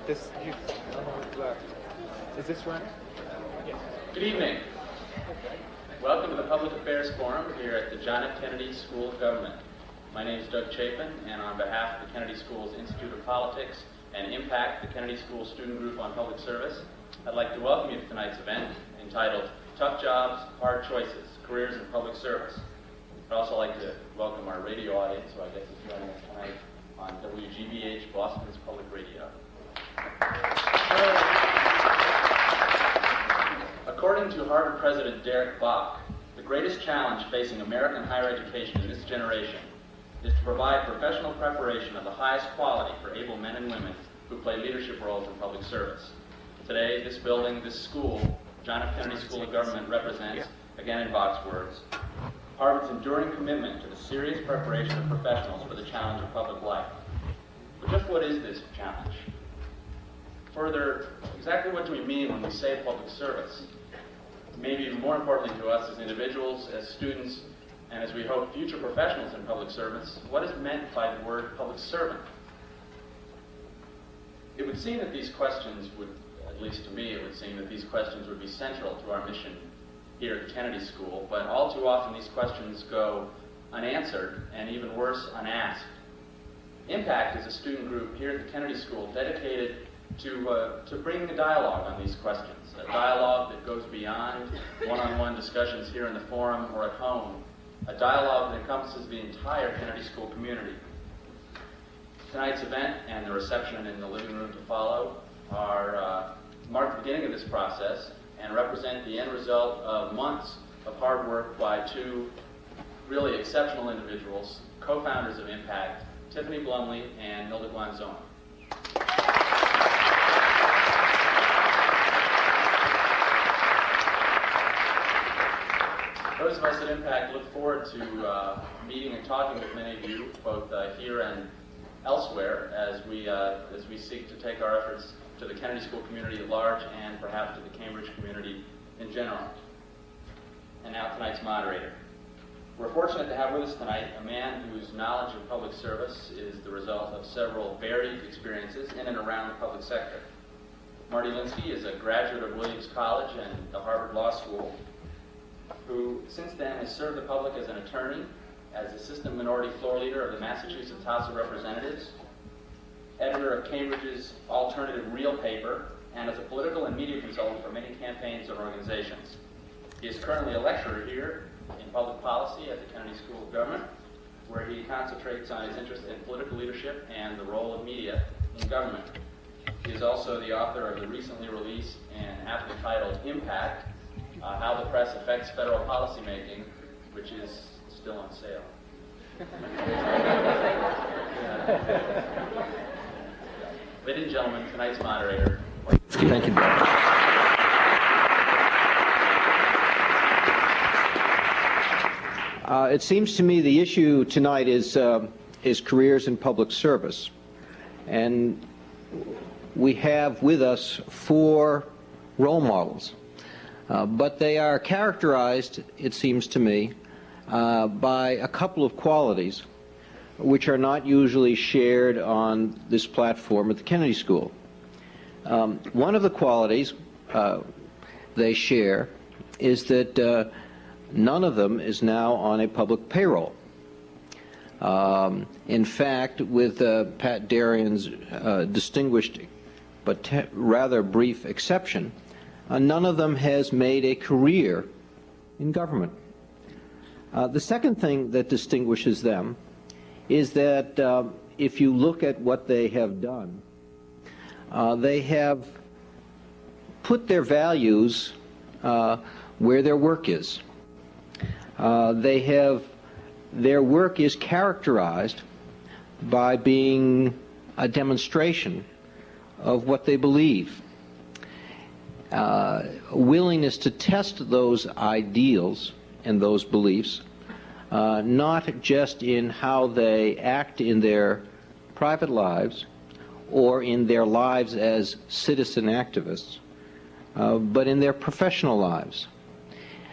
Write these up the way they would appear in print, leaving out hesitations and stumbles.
This, is this running? Yes. Good evening. Welcome to the Public Affairs Forum here at the John F. Kennedy School of Government. My name is Doug Chapin, and on behalf of the Kennedy School's Institute of Politics and Impact, the Kennedy School Student Group on Public Service, I'd like to welcome you to tonight's event entitled Tough Jobs, Hard Choices, Careers in Public Service. I'd also like to welcome our radio audience, who I guess is joining us tonight on WGBH, Boston's Public Radio. According to Harvard President Derek Bach, the greatest challenge facing American higher education in this generation is to provide professional preparation of the highest quality for able men and women who play leadership roles in public service. Today, this building, this school, John F. Kennedy School of Government, represents, again in Bach's words, Harvard's enduring commitment to the serious preparation of professionals for the challenge of public life. But just what is this challenge? Further, exactly what do we mean when we say public service? Maybe even more importantly to us as individuals, as students, and as we hope future professionals in public service, what is meant by the word public servant? It would seem that these questions would, at least to me, it would seem that these questions would be central to our mission here at the Kennedy School, but all too often these questions go unanswered, and even worse, unasked. Impact is a student group here at the Kennedy School dedicated to bringing a dialogue on these questions, a dialogue that goes beyond one-on-one discussions here in the forum or at home, a dialogue that encompasses the entire Kennedy School community. Tonight's event and the reception in the living room to follow mark the beginning of this process and represent the end result of months of hard work by two really exceptional individuals, co-founders of Impact, Tiffany Blumley and Milda Guanzon. Those of us at Impact look forward to meeting and talking with many of you, both here and elsewhere, as we seek to take our efforts to the Kennedy School community at large and perhaps to the Cambridge community in general. And now tonight's moderator. We're fortunate to have with us tonight a man whose knowledge of public service is the result of several varied experiences in and around the public sector. Marty Lindsey is a graduate of Williams College and the Harvard Law School, who since then has served the public as an attorney, as Assistant Minority Floor Leader of the Massachusetts House of Representatives, editor of Cambridge's alternative Real paper, and as a political and media consultant for many campaigns and organizations. He is currently a lecturer here in public policy at the Kennedy School of Government, where he concentrates on his interest in political leadership and the role of media in government. He is also the author of the recently released and aptly titled Impact, How the Press Affects Federal Policymaking, which is still on sale. Ladies and gentlemen, tonight's moderator. Thank you. It seems to me the issue tonight is careers in public service, and we have with us 4 role models, but they are characterized, it seems to me, by a couple of qualities which are not usually shared on this platform at the Kennedy School. One of the qualities they share is that none of them is now on a public payroll. In fact, with Pat Darian's distinguished but rather brief exception, none of them has made a career in government. The second thing that distinguishes them is that if you look at what they have done, they have put their values where their work is. Their work is characterized by being a demonstration of what they believe. Willingness to test those ideals and those beliefs, not just in how they act in their private lives or in their lives as citizen activists, but in their professional lives.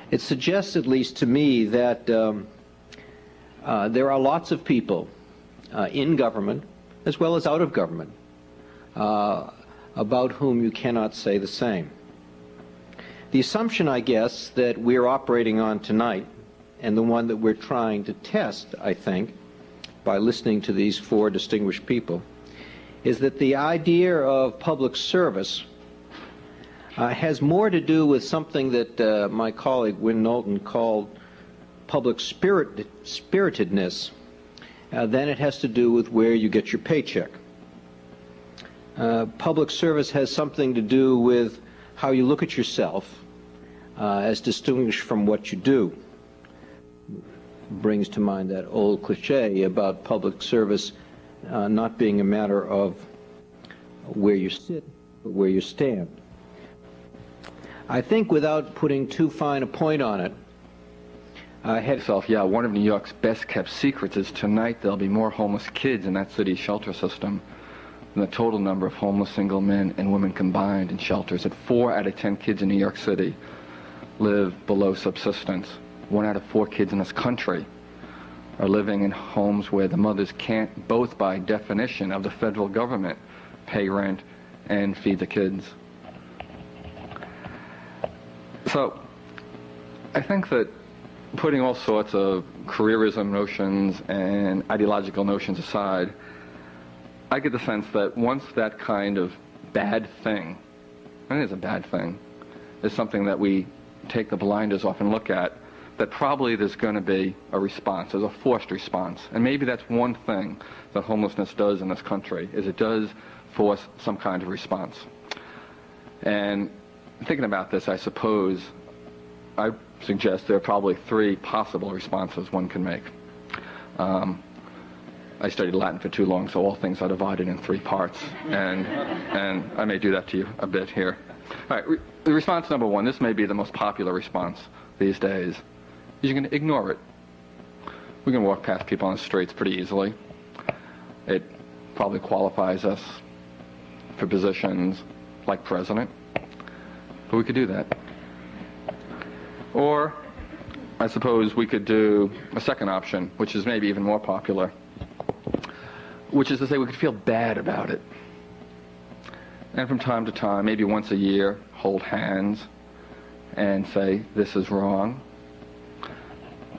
It suggests, at least to me, that there are lots of people in government, as well as out of government, about whom you cannot say the same. The assumption, I guess, that we're operating on tonight, and the one that we're trying to test, I think, by listening to these four distinguished people, is that the idea of public service has more to do with something that my colleague Wynne Knowlton called public spiritedness than it has to do with where you get your paycheck. Public service has something to do with how you look at yourself as distinguished from what you do. Brings to mind that old cliche about public service not being a matter of where you sit, but where you stand. I think, without putting too fine a point on it, one of New York's best kept secrets is tonight there'll be more homeless kids in that city's shelter system than the total number of homeless single men and women combined in shelters. That 4 out of 10 kids in New York City live below subsistence. 1 out of 4 kids in this country are living in homes where the mothers can't, both by definition of the federal government, pay rent and feed the kids. So I think that putting all sorts of careerism notions and ideological notions aside, I get the sense that once that kind of bad thing, and it is a bad thing, is something that we take the blinders off and look at, that probably there's going to be a response. There's a forced response. And maybe that's one thing that homelessness does in this country, is it does force some kind of response. And thinking about this, I suppose, I suggest there are probably 3 possible responses one can make. I studied Latin for too long, so all things are divided in 3 parts, and I may do that to you a bit here. All right, the response number 1, this may be the most popular response these days, is you're going to ignore it. We can walk past people on the streets pretty easily. It probably qualifies us for positions like president, but we could do that. Or, I suppose we could do a second option, which is maybe even more popular, which is to say we could feel bad about it. And from time to time, maybe once a year, hold hands and say, this is wrong.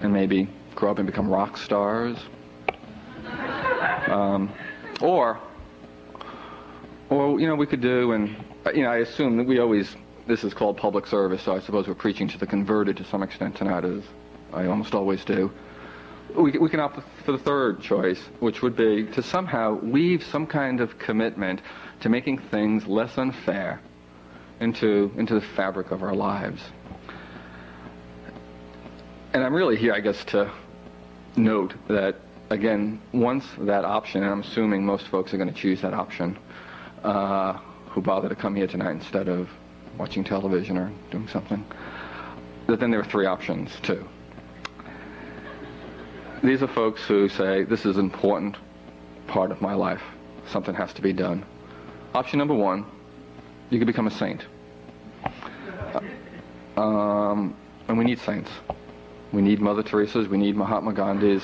And maybe grow up and become rock stars. Or, we could do, and, I assume that this is called public service, so I suppose we're preaching to the converted to some extent tonight, as I almost always do. We can opt for the third choice, which would be to somehow weave some kind of commitment to making things less unfair into the fabric of our lives. And I'm really here, I guess, to note that, again, once that option, and I'm assuming most folks are going to choose that option, who bother to come here tonight instead of watching television or doing something, that then there are 3 options, too. These are folks who say, this is an important part of my life. Something has to be done. Option number 1, you can become a saint. And we need saints. We need Mother Teresa's, we need Mahatma Gandhi's.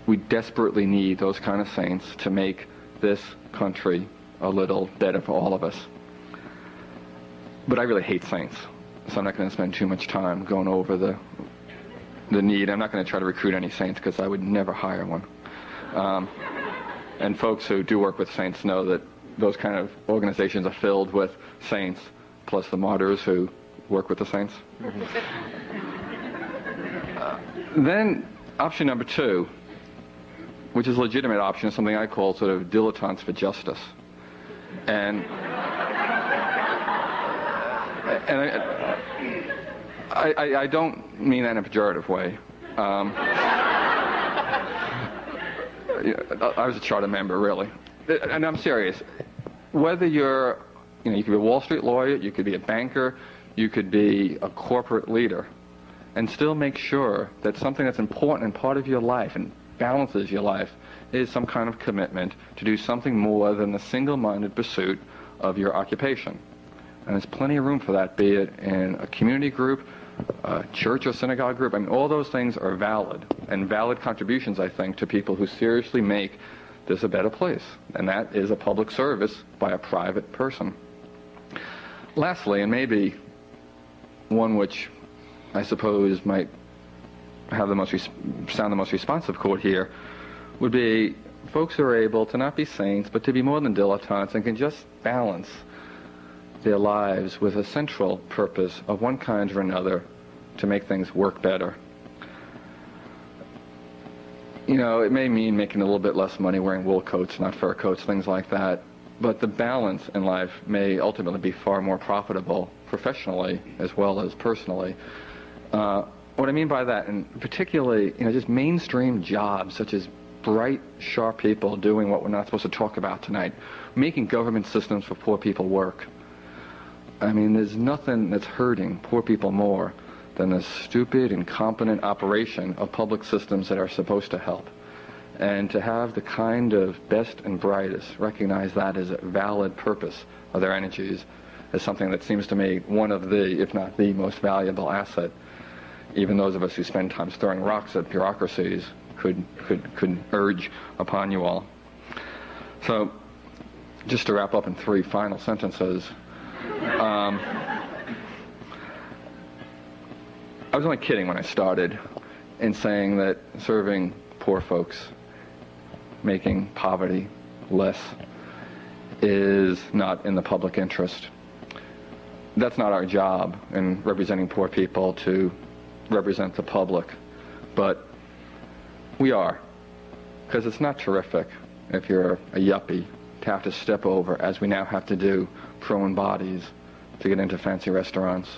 We desperately need those kind of saints to make this country a little better for all of us. But I really hate saints, so I'm not going to spend too much time going over the need. I'm not going to try to recruit any saints because I would never hire one. And folks who do work with saints know that those kind of organizations are filled with saints, plus the martyrs who work with the saints. Then option number 2, which is a legitimate option, is something I call sort of dilatance for justice. And I don't mean that in a pejorative way. I was a charter member, really. And I'm serious. Whether you could be a Wall Street lawyer, you could be a banker, you could be a corporate leader, and still make sure that something that's important and part of your life and balances your life is some kind of commitment to do something more than the single-minded pursuit of your occupation. And there's plenty of room for that, be it in a community group, a church or synagogue group. I mean, all those things are valid, and valid contributions, I think, to people who seriously make this a better place, and that is a public service by a private person. Lastly, and maybe one which I suppose might have the most sound the most responsive chord here, would be folks who are able to not be saints, but to be more than dilettantes and can just balance their lives with a central purpose of one kind or another to make things work better. You know, it may mean making a little bit less money wearing wool coats, not fur coats, things like that, but the balance in life may ultimately be far more profitable professionally as well as personally. What I mean by that, and particularly, you know, just mainstream jobs such as bright, sharp people doing what we're not supposed to talk about tonight, making government systems for poor people work. I mean, there's nothing that's hurting poor people more than the stupid, incompetent operation of public systems that are supposed to help. And to have the kind of best and brightest recognize that as a valid purpose of their energies is something that seems to me one of the, if not the most valuable asset. Even those of us who spend time throwing rocks at bureaucracies could urge upon you all. So, just to wrap up in 3 final sentences, I was only kidding when I started in saying that serving poor folks, making poverty less, is not in the public interest. That's not our job in representing poor people, to represent the public, but we are, because it's not terrific if you're a yuppie to have to step over, as we now have to do, prone bodies to get into fancy restaurants.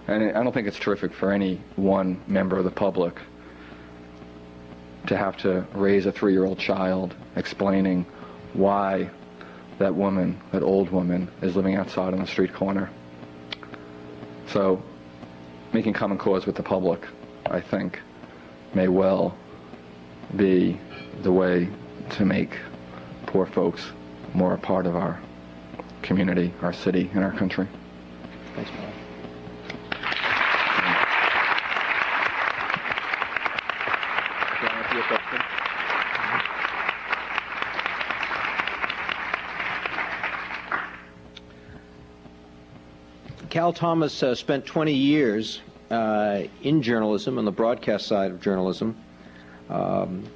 And I don't think it's terrific for any one member of the public to have to raise a 3-year-old child explaining why that woman, that old woman, is living outside on the street corner. So, making common cause with the public, I think, may well be the way to make poor folks more a part of our community, our city, and our country. Thanks, Bob. Cal Thomas spent 20 years in journalism, on the broadcast side of journalism,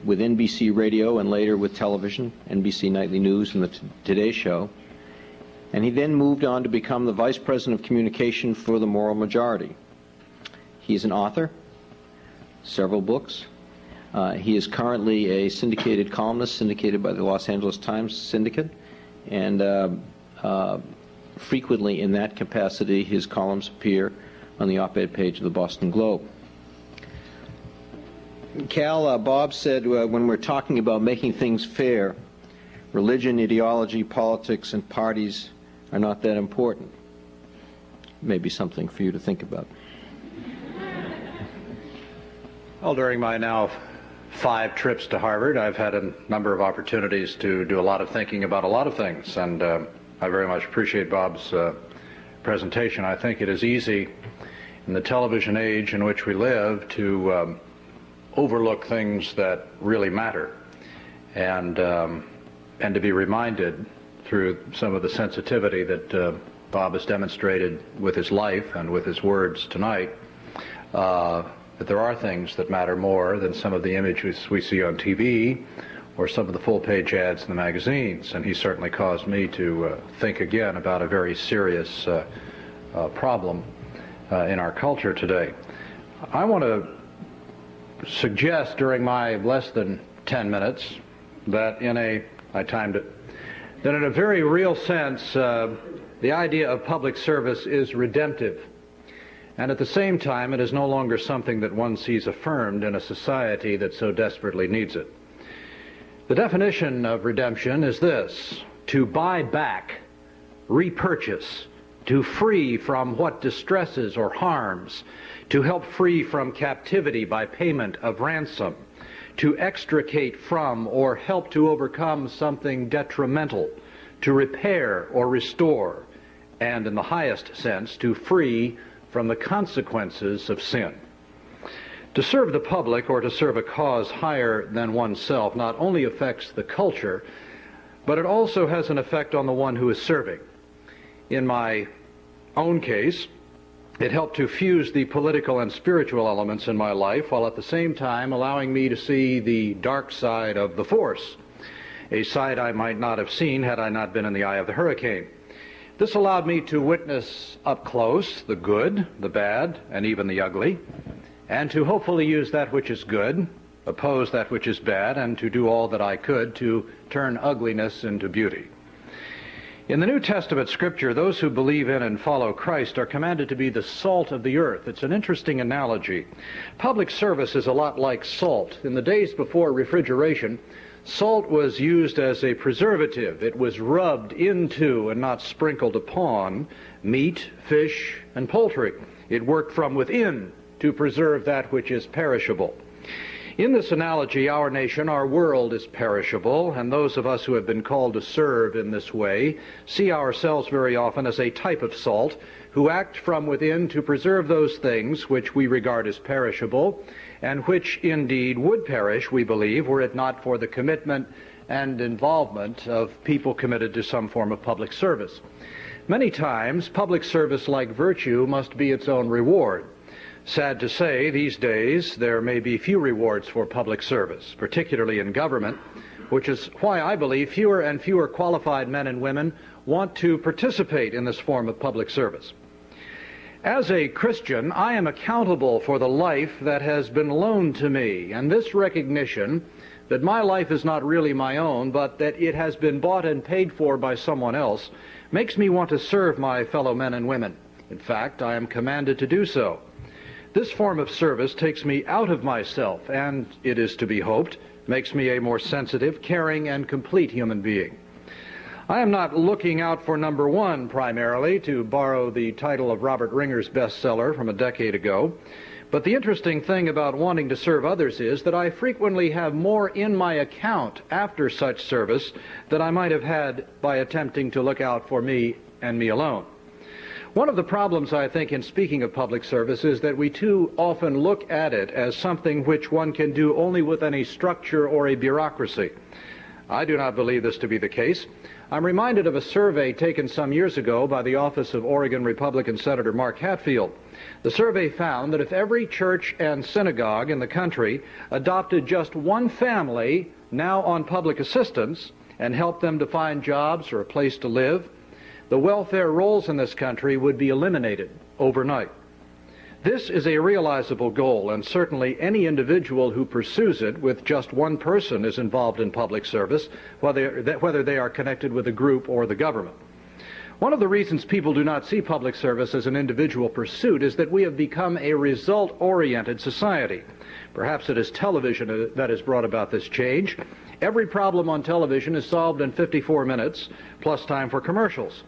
with NBC Radio and later with television, NBC Nightly News and the Today Show. And he then moved on to become the Vice President of Communication for the Moral Majority. He's an author, several books. He is currently a syndicated columnist, syndicated by the Los Angeles Times Syndicate, and frequently in that capacity his columns appear on the op-ed page of the Boston Globe. Cal, Bob said when we're talking about making things fair, religion, ideology, politics, and parties are not that important. Maybe something for you to think about. Well, during my now 5 trips to Harvard, I've had a number of opportunities to do a lot of thinking about a lot of things, and I very much appreciate Bob's presentation. I think it is easy in the television age in which we live to overlook things that really matter, and to be reminded through some of the sensitivity that Bob has demonstrated with his life and with his words tonight, that there are things that matter more than some of the images we see on TV or some of the full-page ads in the magazines. And he certainly caused me to think again about a very serious problem in our culture today. I want to suggest during my less than 10 minutes that I timed it, that in a very real sense, the idea of public service is redemptive. And at the same time, it is no longer something that one sees affirmed in a society that so desperately needs it. The definition of redemption is this: to buy back, repurchase, to free from what distresses or harms, to help free from captivity by payment of ransom, to extricate from or help to overcome something detrimental, to repair or restore, and in the highest sense, to free from the consequences of sin. To serve the public or to serve a cause higher than oneself not only affects the culture, but it also has an effect on the one who is serving. In my own case, it helped to fuse the political and spiritual elements in my life while at the same time allowing me to see the dark side of the force, a side I might not have seen had I not been in the eye of the hurricane. This allowed me to witness up close the good, the bad, and even the ugly, and to hopefully use that which is good, oppose that which is bad, and to do all that I could to turn ugliness into beauty. In the New Testament scripture, those who believe in and follow Christ are commanded to be the salt of the earth. It's an interesting analogy. Public service is a lot like salt. In the days before refrigeration, salt was used as a preservative. It was rubbed into and not sprinkled upon meat, fish, and poultry. It worked from within to preserve that which is perishable. In this analogy, our nation, our world is perishable, and those of us who have been called to serve in this way see ourselves very often as a type of salt who act from within to preserve those things which we regard as perishable, and which indeed would perish, we believe, were it not for the commitment and involvement of people committed to some form of public service. Many times, public service, like virtue, must be its own reward. Sad to say, these days there may be few rewards for public service, particularly in government, which is why I believe fewer and fewer qualified men and women want to participate in this form of public service. As a Christian, I am accountable for the life that has been loaned to me, and this recognition that my life is not really my own, but that it has been bought and paid for by someone else, makes me want to serve my fellow men and women. In fact, I am commanded to do so. This form of service takes me out of myself, and, it is to be hoped, makes me a more sensitive, caring, and complete human being. I am not looking out for number one, primarily, to borrow the title of Robert Ringer's bestseller from a decade ago. But the interesting thing about wanting to serve others is that I frequently have more in my account after such service than I might have had by attempting to look out for me and me alone. One of the problems, I think, in speaking of public service is that we too often look at it as something which one can do only within a structure or a bureaucracy. I do not believe this to be the case. I'm reminded of a survey taken some years ago by the office of Oregon Republican Senator Mark Hatfield. The survey found that if every church and synagogue in the country adopted just one family now on public assistance and helped them to find jobs or a place to live, the welfare rolls in this country would be eliminated overnight. This is a realizable goal, and certainly any individual who pursues it with just one person is involved in public service, whether they are connected with a group or the government. One of the reasons people do not see public service as an individual pursuit is that we have become a result-oriented society. Perhaps it is television that has brought about this change. Every problem on television is solved in 54 minutes, plus time for commercials.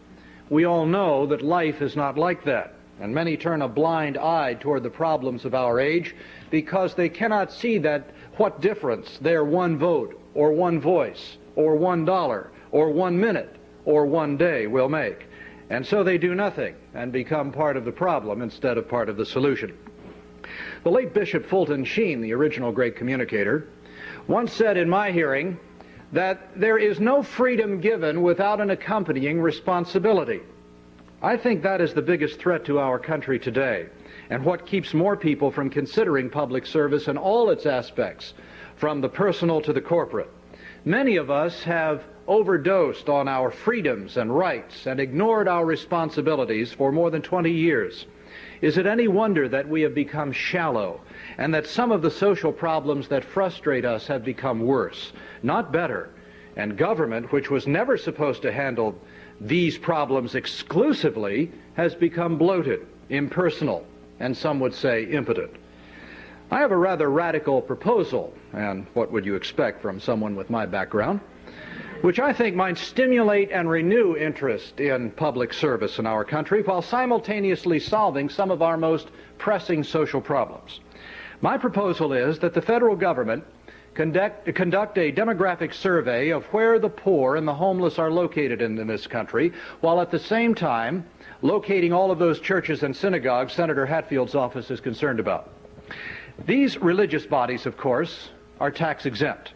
We all know that life is not like that, and many turn a blind eye toward the problems of our age because they cannot see that what difference their one vote, or one voice, or $1, or 1 minute, or 1 day will make. And so they do nothing and become part of the problem instead of part of the solution. The late Bishop Fulton Sheen, the original great communicator, once said in my hearing that there is no freedom given without an accompanying responsibility. I think that is the biggest threat to our country today, and what keeps more people from considering public service in all its aspects, from the personal to the corporate. Many of us have overdosed on our freedoms and rights and ignored our responsibilities for more than 20 years. Is it any wonder that we have become shallow and that some of the social problems that frustrate us have become worse, not better? And government, which was never supposed to handle these problems exclusively, has become bloated, impersonal, and some would say impotent. I have a rather radical proposal, and what would you expect from someone with my background, which I think might stimulate and renew interest in public service in our country while simultaneously solving some of our most pressing social problems. My proposal is that the federal government conduct a demographic survey of where the poor and the homeless are located in this country, while at the same time locating all of those churches and synagogues Senator Hatfield's office is concerned about. These religious bodies, of course, are tax exempt.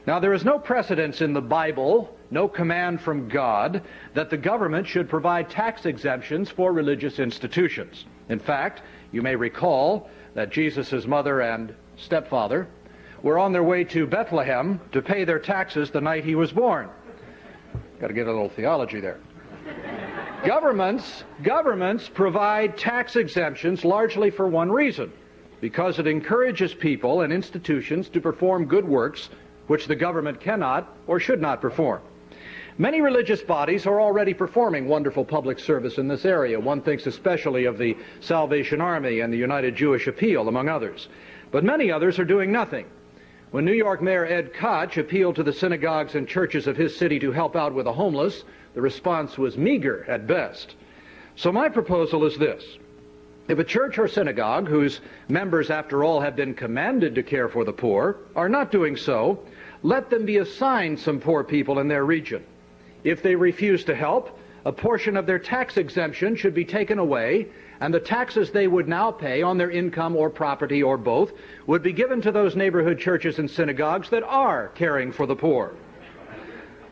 Now, there is no precedence in the Bible, no command from God, that the government should provide tax exemptions for religious institutions. In fact, you may recall that Jesus' mother and stepfather were on their way to Bethlehem to pay their taxes the night he was born. Got to get a little theology there. Governments provide tax exemptions largely for one reason, because it encourages people and institutions to perform good works which the government cannot or should not perform. Many religious bodies are already performing wonderful public service in this area. One thinks especially of the Salvation Army and the United Jewish Appeal, among others. But many others are doing nothing. When New York Mayor Ed Koch appealed to the synagogues and churches of his city to help out with the homeless, the response was meager at best. So my proposal is this. If a church or synagogue, whose members, after all, have been commanded to care for the poor, are not doing so, let them be assigned some poor people in their region. If they refuse to help, a portion of their tax exemption should be taken away, and the taxes they would now pay on their income or property or both would be given to those neighborhood churches and synagogues that are caring for the poor.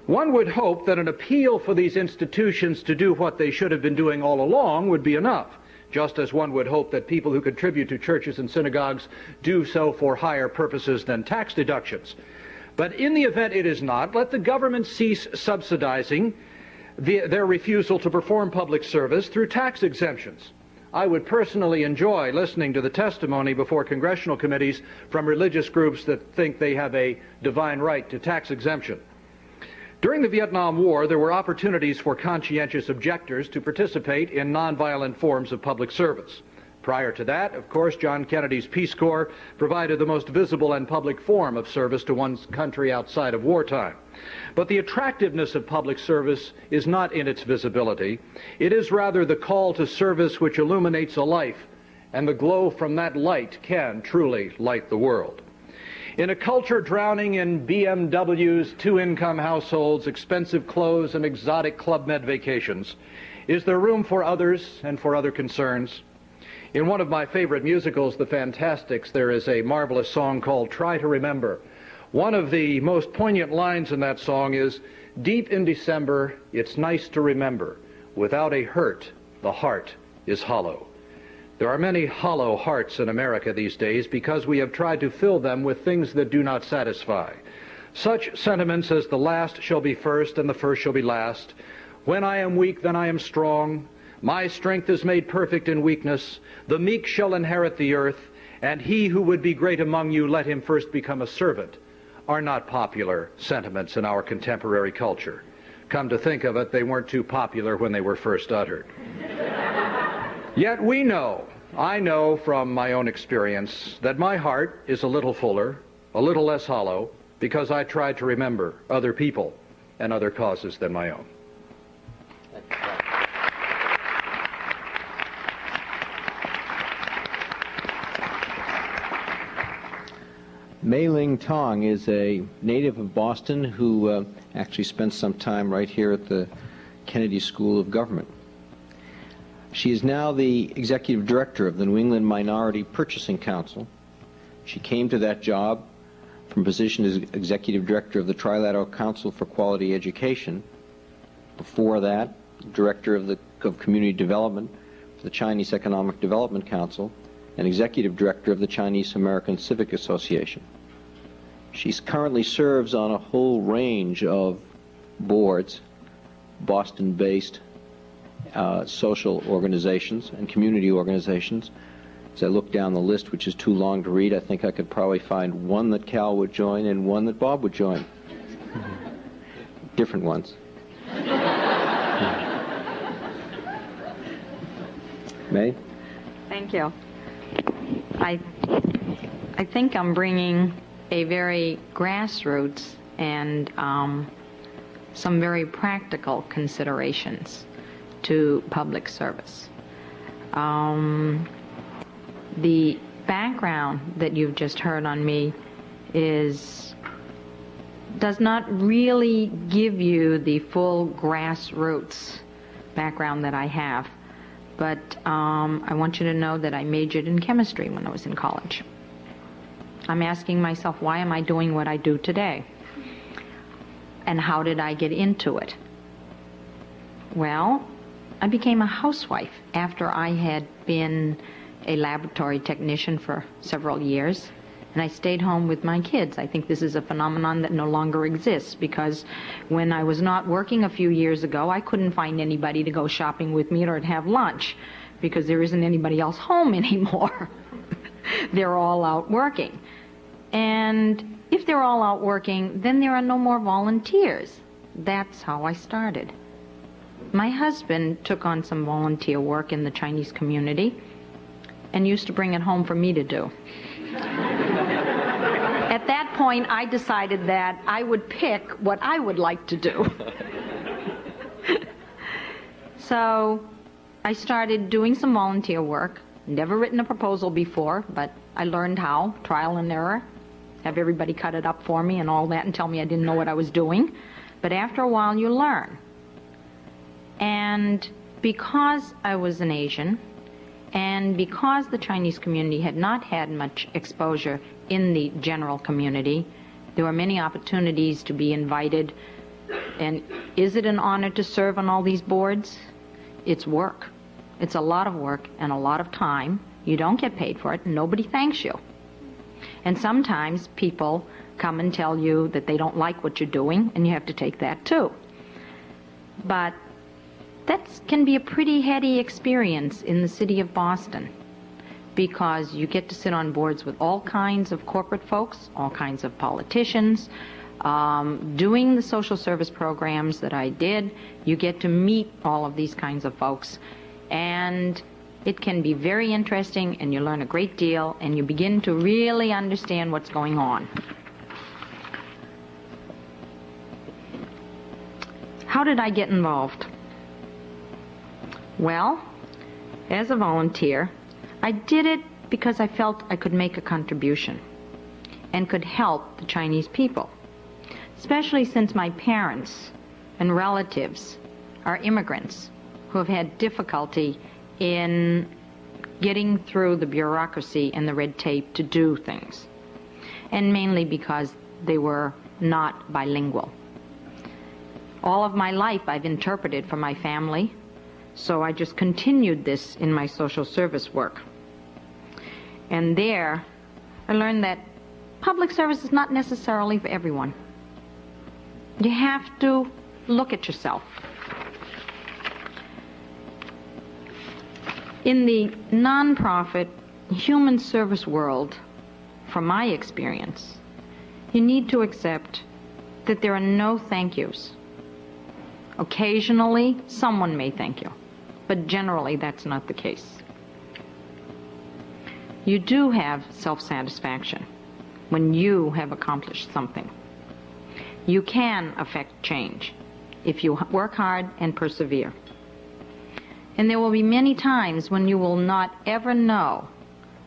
One would hope that an appeal for these institutions to do what they should have been doing all along would be enough, just as one would hope that people who contribute to churches and synagogues do so for higher purposes than tax deductions. But in the event it is not, let the government cease subsidizing their refusal to perform public service through tax exemptions. I would personally enjoy listening to the testimony before congressional committees from religious groups that think they have a divine right to tax exemption. During the Vietnam War, there were opportunities for conscientious objectors to participate in nonviolent forms of public service. Prior to that, of course, John Kennedy's Peace Corps provided the most visible and public form of service to one's country outside of wartime. But the attractiveness of public service is not in its visibility. It is rather the call to service which illuminates a life, and the glow from that light can truly light the world. In a culture drowning in BMWs, two-income households, expensive clothes, and exotic Club Med vacations, is there room for others and for other concerns? In one of my favorite musicals, The Fantastics, there is a marvelous song called Try to Remember. One of the most poignant lines in that song is, "Deep in December, it's nice to remember. Without a hurt, the heart is hollow." There are many hollow hearts in America these days because we have tried to fill them with things that do not satisfy. Such sentiments as "the last shall be first and the first shall be last," "when I am weak, then I am strong," "my strength is made perfect in weakness," "the meek shall inherit the earth," and "he who would be great among you, let him first become a servant," are not popular sentiments in our contemporary culture. Come to think of it, they weren't too popular when they were first uttered. Yet we know, I know from my own experience, that my heart is a little fuller, a little less hollow, because I try to remember other people and other causes than my own. Mei Ling Tong is a native of Boston who actually spent some time right here at the Kennedy School of Government. She is now the executive director of the New England Minority Purchasing Council. She came to that job from position as executive director of the Trilateral Council for Quality Education. Before that, director of Community Development for the Chinese Economic Development Council and executive director of the Chinese American Civic Association. She currently serves on a whole range of boards, Boston-based social organizations and community organizations. As I look down the list, which is too long to read, I think I could probably find one that Cal would join and one that Bob would join. Different ones. May? Thank you. I think I'm bringing a very grassroots and some very practical considerations to public service. The background that you've just heard on me does not really give you the full grassroots background that I have, but I want you to know that I majored in chemistry when I was in college. I'm asking myself, why am I doing what I do today? And how did I get into it? Well, I became a housewife after I had been a laboratory technician for several years, and I stayed home with my kids. I think this is a phenomenon that no longer exists, because when I was not working a few years ago, I couldn't find anybody to go shopping with me or to have lunch, because there isn't anybody else home anymore. They're all out working. And if they're all out working, then there are no more volunteers. That's how I started. My husband took on some volunteer work in the Chinese community and used to bring it home for me to do. At that point, I decided that I would pick what I would like to do. So I started doing some volunteer work. Never written a proposal before, but I learned how, trial and error, have everybody cut it up for me and all that and tell me I didn't know what I was doing. But after a while, you learn. And because I was an Asian, and because the Chinese community had not had much exposure in the general community, there were many opportunities to be invited. And is it an honor to serve on all these boards? It's work. It's a lot of work and a lot of time. You don't get paid for it, and nobody thanks you. And sometimes people come and tell you that they don't like what you're doing, and you have to take that too. But that can be a pretty heady experience in the city of Boston, because you get to sit on boards with all kinds of corporate folks, all kinds of politicians. Doing the social service programs that I did, you get to meet all of these kinds of folks, and it can be very interesting, and you learn a great deal, and you begin to really understand what's going on. How did I get involved? Well, as a volunteer, I did it because I felt I could make a contribution and could help the Chinese people, especially since my parents and relatives are immigrants who have had difficulty in getting through the bureaucracy and the red tape to do things, and mainly because they were not bilingual. All of my life I've interpreted for my family, so I just continued this in my social service work. And there, I learned that public service is not necessarily for everyone. You have to look at yourself. In the nonprofit human service world, from my experience, you need to accept that there are no thank yous. Occasionally, someone may thank you, but generally that's not the case. You do have self-satisfaction when you have accomplished something. You can affect change if you work hard and persevere. And there will be many times when you will not ever know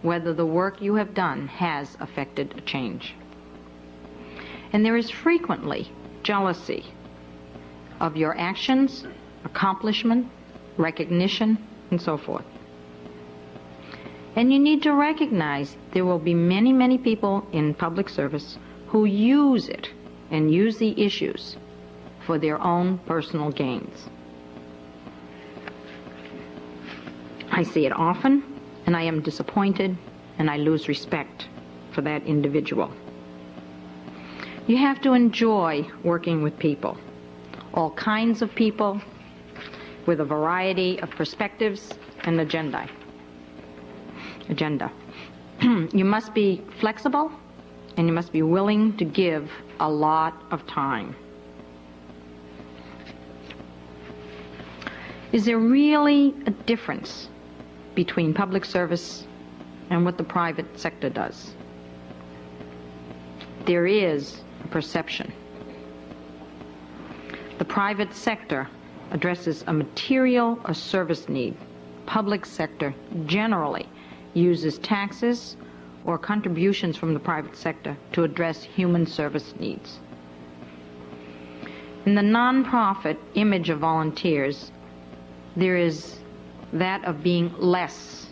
whether the work you have done has affected a change. And there is frequently jealousy of your actions, accomplishment, recognition, and so forth. And you need to recognize there will be many, many people in public service who use it and use the issues for their own personal gains. I see it often, and I am disappointed, and I lose respect for that individual. You have to enjoy working with people, all kinds of people, with a variety of perspectives and agenda. You must be flexible, and you must be willing to give a lot of time. Is there really a difference between public service and what the private sector does? There is a perception. The private sector addresses a material or service need. Public sector generally uses taxes or contributions from the private sector to address human service needs. In the nonprofit image of volunteers, there is that of being less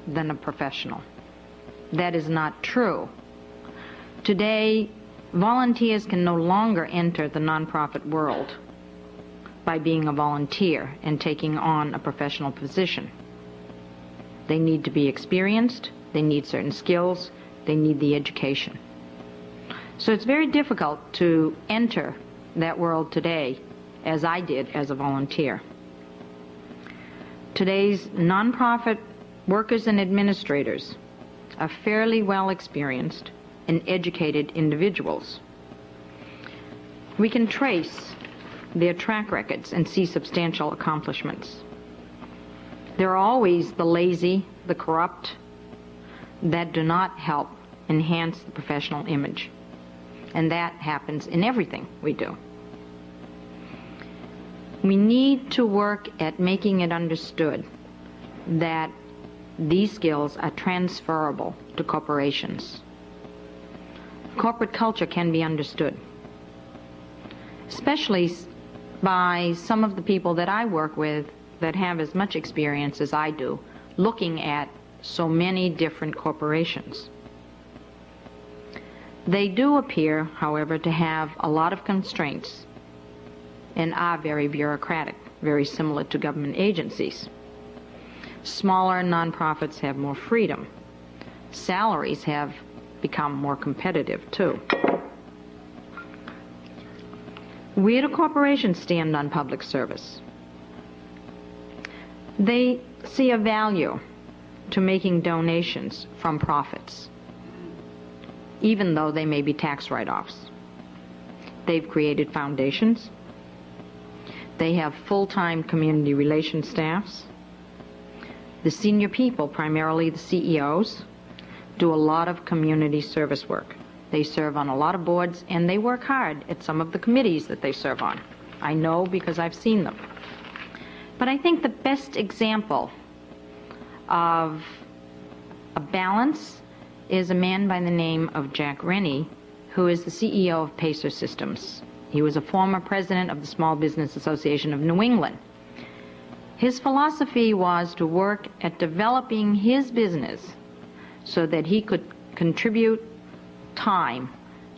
than a professional. That is not true. Today, volunteers can no longer enter the nonprofit world by being a volunteer and taking on a professional position. They need to be experienced, they need certain skills, they need the education. So it's very difficult to enter that world today, as I did as a volunteer. Today's nonprofit workers and administrators are fairly well experienced and educated individuals. We can trace their track records and see substantial accomplishments. There are always the lazy, the corrupt, that do not help enhance the professional image. And that happens in everything we do. We need to work at making it understood that these skills are transferable to corporations. Corporate culture can be understood, especially by some of the people that I work with that have as much experience as I do, looking at so many different corporations. They do appear, however, to have a lot of constraints and are very bureaucratic, very similar to government agencies. Smaller nonprofits have more freedom. Salaries have become more competitive, too. Where do corporations stand on public service? They see a value to making donations from profits, even though they may be tax write-offs. They've created foundations. They have full-time community relations staffs. The senior people, primarily the CEOs, do a lot of community service work. They serve on a lot of boards, and they work hard at some of the committees that they serve on. I know because I've seen them. But I think the best example of a balance is a man by the name of Jack Rennie, who is the CEO of Pacer Systems. He was a former president of the Small Business Association of New England. His philosophy was to work at developing his business so that he could contribute time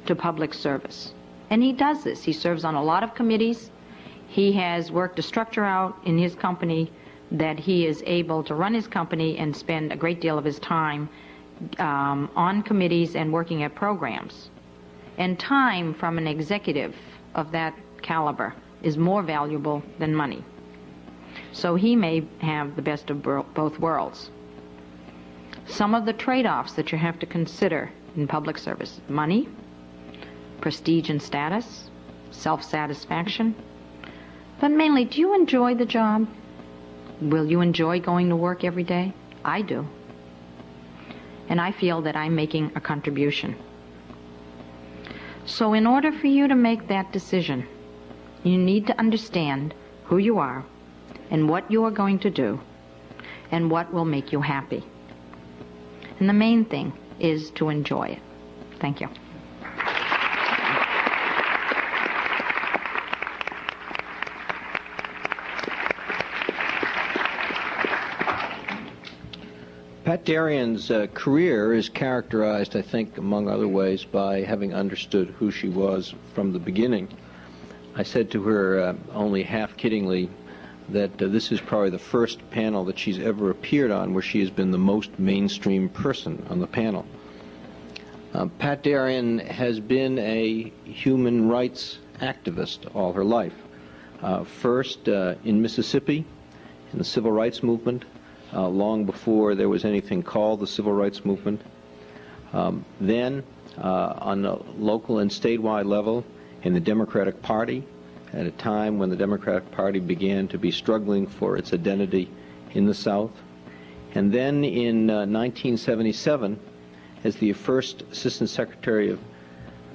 to public service. And he does this. He serves on a lot of committees. He has worked a structure out in his company that he is able to run his company and spend a great deal of his time on committees and working at programs. And time from an executive of that caliber is more valuable than money. So he may have the best of both worlds. Some of the trade-offs that you have to consider in public service: money, prestige and status, self-satisfaction. But mainly, do you enjoy the job? Will you enjoy going to work every day? I do. And I feel that I'm making a contribution. So in order for you to make that decision, you need to understand who you are and what you are going to do and what will make you happy. And the main thing is to enjoy it. Thank you. Pat Darien's career is characterized, I think, among other ways, by having understood who she was from the beginning. I said to her, only half-kiddingly, that this is probably the first panel that she's ever appeared on where she has been the most mainstream person on the panel. Pat Darien has been a human rights activist all her life. First in Mississippi, in the civil rights movement, long before there was anything called the civil rights movement. Then on the local and statewide level in the Democratic Party, at a time when the Democratic Party began to be struggling for its identity in the South. And then in 1977, as the first Assistant Secretary of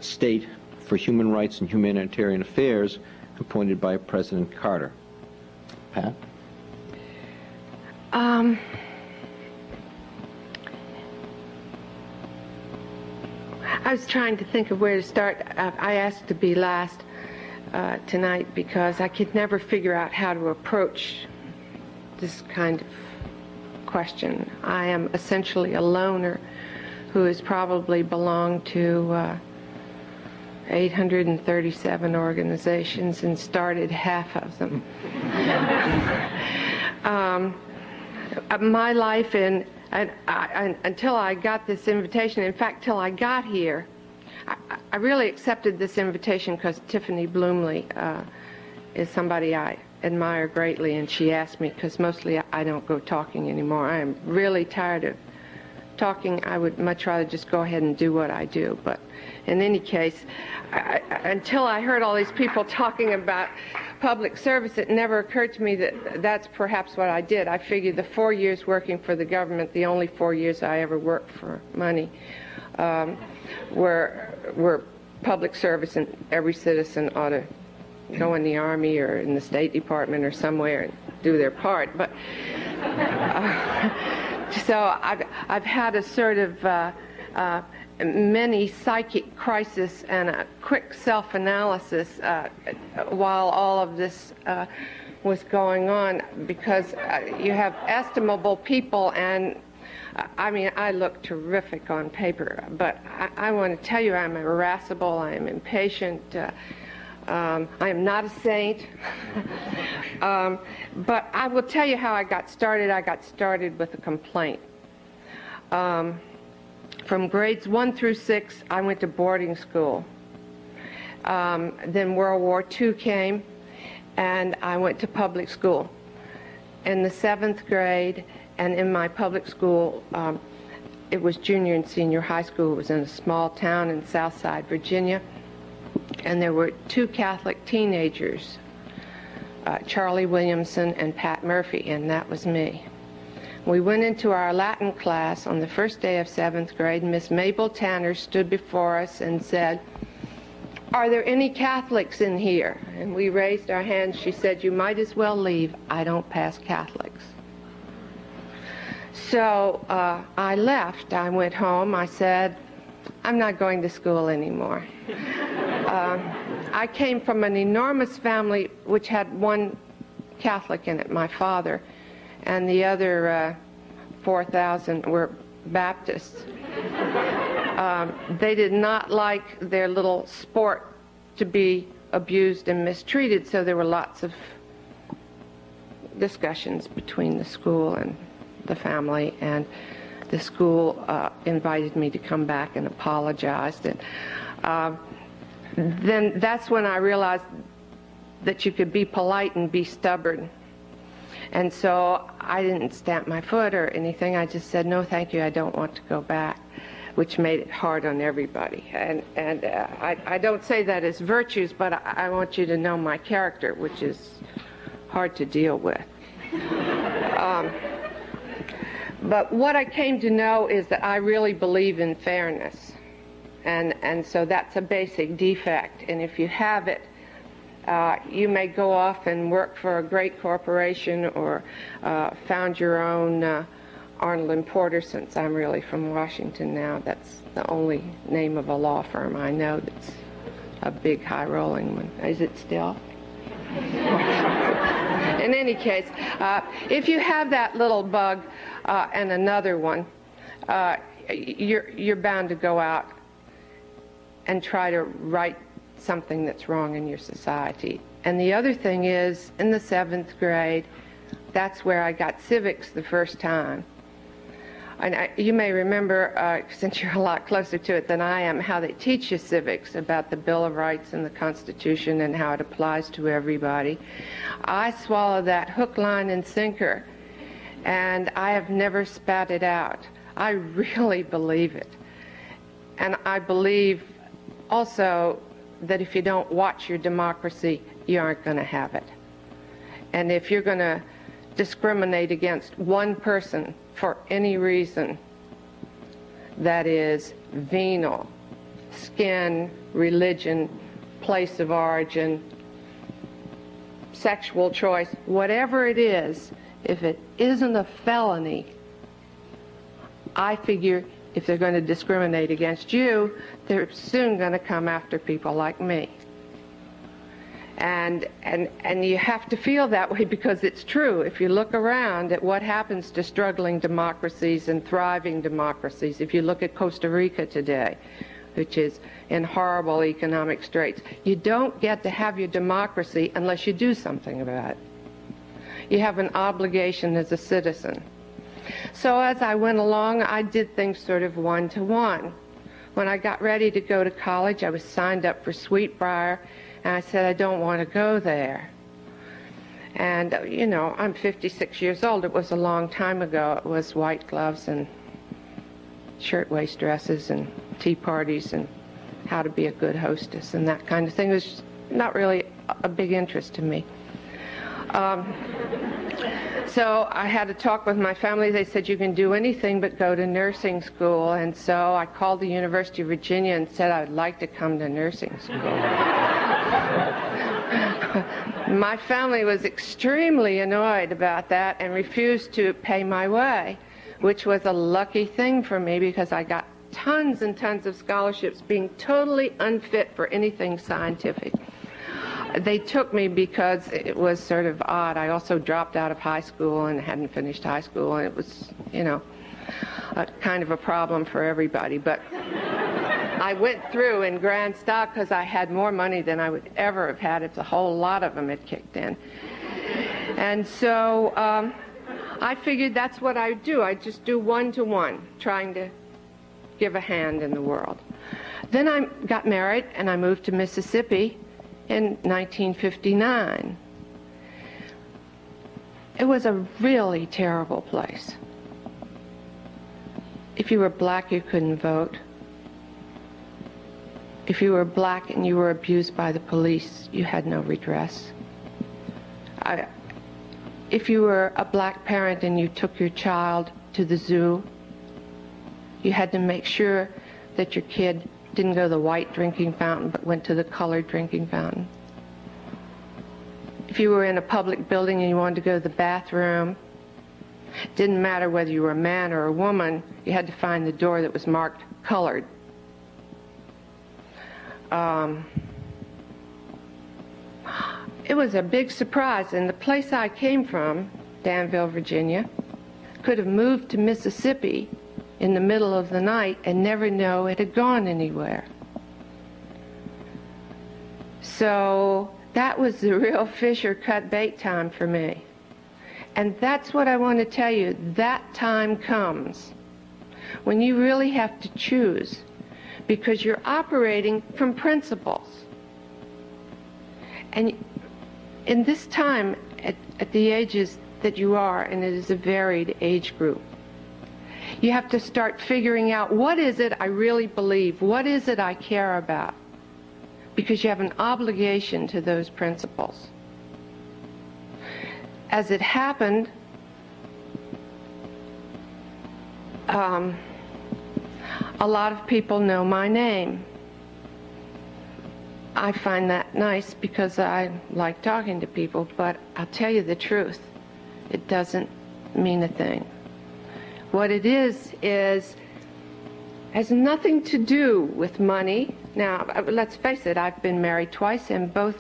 State for Human Rights and Humanitarian Affairs, appointed by President Carter. Pat? I was trying to think of where to start. I asked to be last tonight because I could never figure out how to approach this kind of question. I am essentially a loner who has probably belonged to 837 organizations and started half of them. My life until I got this invitation, in fact, till I got here, I really accepted this invitation because Tiffany Bloomley is somebody I admire greatly, and she asked me, because mostly I don't go talking anymore. I am really tired of talking. I would much rather just go ahead and do what I do. But in any case, until I heard all these people talking about public service, it never occurred to me that that's perhaps what I did. I figured the 4 years working for the government, the only 4 years I ever worked for money, were public service, and every citizen ought to go in the Army or in the State Department or somewhere and do their part. But so I've had a sort of mini psychic crisis and a quick self-analysis while all of this was going on, because you have estimable people, and I mean, I look terrific on paper, but I want to tell you I'm irascible, I am impatient, I am not a saint. But I will tell you how I got started. I got started with a complaint. From grades 1 through 6, I went to boarding school. Then World War II came, and I went to public school. In the 7th grade, and in my public school, it was junior and senior high school. It was in a small town in Southside, Virginia. And there were 2 Catholic teenagers, Charlie Williamson and Pat Murphy, and that was me. We went into our Latin class on the first day of 7th grade, and Miss Mabel Tanner stood before us and said, "Are there any Catholics in here?" And we raised our hands. She said, "You might as well leave. I don't pass Catholics." So I left. I went home. I said, "I'm not going to school anymore." I came from an enormous family which had 1 Catholic in it, my father, and the other 4,000 were Baptists. They did not like their little sport to be abused and mistreated, so there were lots of discussions between the school and the family, and the school invited me to come back and apologized. And then that's when I realized that you could be polite and be stubborn. And so I didn't stamp my foot or anything. I just said, "No, thank you, I don't want to go back," which made it hard on everybody. And I don't say that as virtues, but I want you to know my character, which is hard to deal with. But what I came to know is that I really believe in fairness. And so that's a basic defect. And if you have it, you may go off and work for a great corporation or found your own Arnold and Porter, since I'm really from Washington now. That's the only name of a law firm I know that's a big, high-rolling one. Is it still? In any case, if you have that little bug and another one, you're bound to go out and try to right something that's wrong in your society. And the other thing is, in the 7th grade, that's where I got civics the first time. And you may remember, since you're a lot closer to it than I am, how they teach you civics, about the Bill of Rights and the Constitution and how it applies to everybody. I swallowed that hook, line, and sinker, and I have never spat it out. I really believe it. And I believe also that if you don't watch your democracy, you aren't going to have it. And if you're going to discriminate against one person for any reason, that is venal, skin, religion, place of origin, sexual choice, whatever it is, if it isn't a felony, I figure if they're going to discriminate against you, they're soon going to come after people like me. And you have to feel that way because it's true. If you look around at what happens to struggling democracies and thriving democracies, if you look at Costa Rica today, which is in horrible economic straits, you don't get to have your democracy unless you do something about it. You have an obligation as a citizen. So as I went along, I did things sort of one-to-one. When I got ready to go to college, I was signed up for Sweetbriar, and I said, I don't want to go there. And, you know, I'm 56 years old. It was a long time ago. It was white gloves and shirtwaist dresses and tea parties and how to be a good hostess and that kind of thing. It was not really a big interest to me. So I had to talk with my family. They said, you can do anything but go to nursing school. And so I called the University of Virginia and said I would like to come to nursing school. My family was extremely annoyed about that and refused to pay my way, which was a lucky thing for me because I got tons and tons of scholarships being totally unfit for anything scientific. They took me because it was sort of odd. I also dropped out of high school and hadn't finished high school, and it was, you know, kind of a problem for everybody. But I went through in grand style because I had more money than I would ever have had if a whole lot of them had kicked in. And so I figured that's what I would do. I'd just do one-to-one, trying to give a hand in the world. Then I got married, and I moved to Mississippi in 1959. It was a really terrible place. If you were black, you couldn't vote. If you were black and you were abused by the police, you had no redress. If you were a black parent and you took your child to the zoo, you had to make sure that your kid didn't go to the white drinking fountain but went to the colored drinking fountain. If you were in a public building and you wanted to go to the bathroom, it didn't matter whether you were a man or a woman, you had to find the door that was marked colored. It was a big surprise, and the place I came from, Danville, Virginia, could have moved to Mississippi in the middle of the night and never know it had gone anywhere. So that was the real fish or cut bait time for me. And that's what I want to tell you. That time comes when you really have to choose because you're operating from principles. And in this time, at the ages that you are, and it is a varied age group, you have to start figuring out, what is it I really believe? What is it I care about? Because you have an obligation to those principles. As it happened, a lot of people know my name. I find that nice because I like talking to people, but I'll tell you the truth, it doesn't mean a thing. What it is has nothing to do with money. Now, let's face it, I've been married twice, and both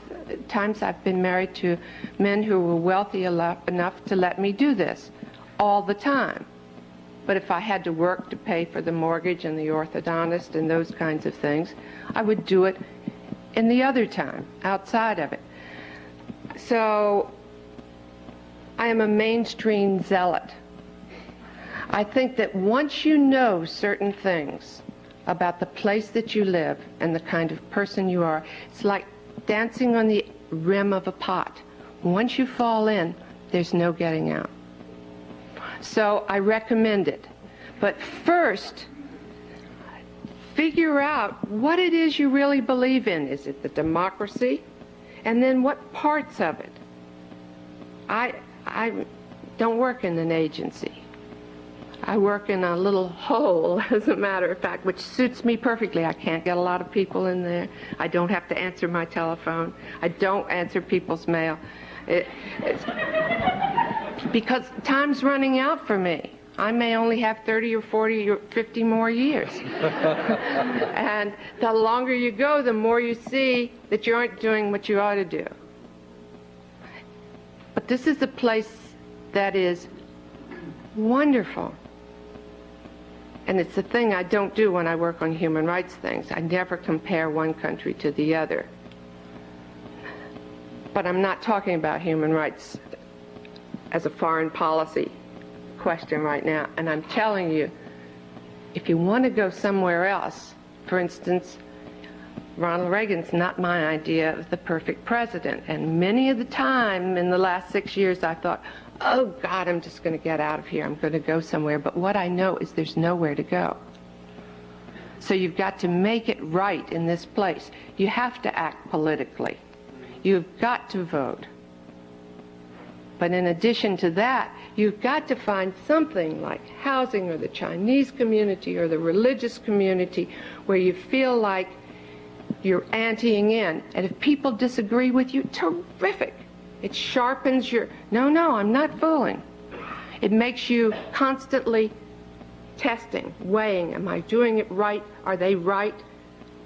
times I've been married to men who were wealthy enough to let me do this all the time. But if I had to work to pay for the mortgage and the orthodontist and those kinds of things, I would do it in the other time, outside of it. So I am a mainstream zealot. I think that once you know certain things about the place that you live and the kind of person you are, it's like dancing on the rim of a pot. Once you fall in, there's no getting out. So I recommend it. But first, figure out what it is you really believe in. Is it the democracy? And then what parts of it? I don't work in an agency. I work in a little hole, as a matter of fact, which suits me perfectly. I can't get a lot of people in there. I don't have to answer my telephone. I don't answer people's mail. It's because time's running out for me. I may only have 30 or 40 or 50 more years. And the longer you go, the more you see that you aren't doing what you ought to do. But this is a place that is wonderful. And it's the thing I don't do when I work on human rights things. I never compare one country to the other. But I'm not talking about human rights as a foreign policy question right now. And I'm telling you, if you want to go somewhere else, for instance, Ronald Reagan's not my idea of the perfect president. And many of the time in the last 6 years I thought, oh God, I'm just going to get out of here. I'm going to go somewhere. But what I know is there's nowhere to go. So you've got to make it right in this place. You have to act politically. You've got to vote. But in addition to that, you've got to find something like housing or the Chinese community or the religious community where you feel like you're anteing in. And if people disagree with you, terrific. It sharpens your, no, I'm not fooling. It makes you constantly testing, weighing, am I doing it right? Are they right?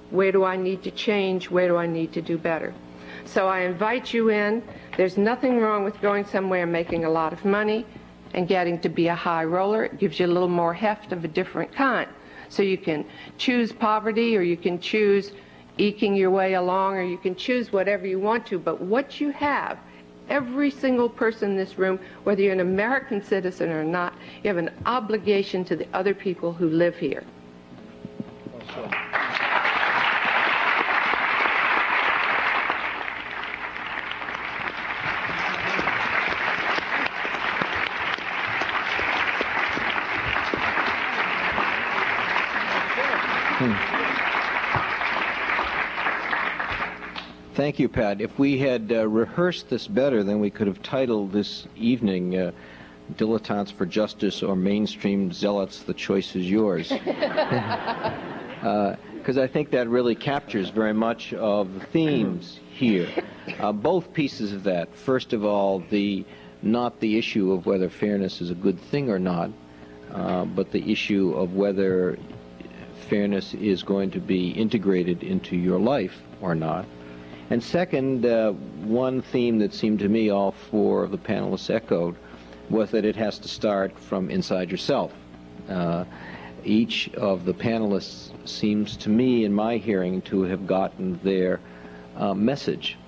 Where do I need to change? Where do I need to do better? So I invite you in. There's nothing wrong with going somewhere and making a lot of money and getting to be a high roller. It gives you a little more heft of a different kind. So you can choose poverty, or you can choose eking your way along, or you can choose whatever you want to. But what you have, every single person in this room, whether you're an American citizen or not, you have an obligation to the other people who live here. Thank you, Pat. If we had rehearsed this better, then we could have titled this evening Dilatance for Justice or Mainstream Zealots, the choice is yours. Because I think that really captures very much of the themes here. Both pieces of that. First of all, not the issue of whether fairness is a good thing or not, but the issue of whether fairness is going to be integrated into your life or not. And second, one theme that seemed to me all four of the panelists echoed was that it has to start from inside yourself. Each of the panelists seems to me, in my hearing, to have gotten their message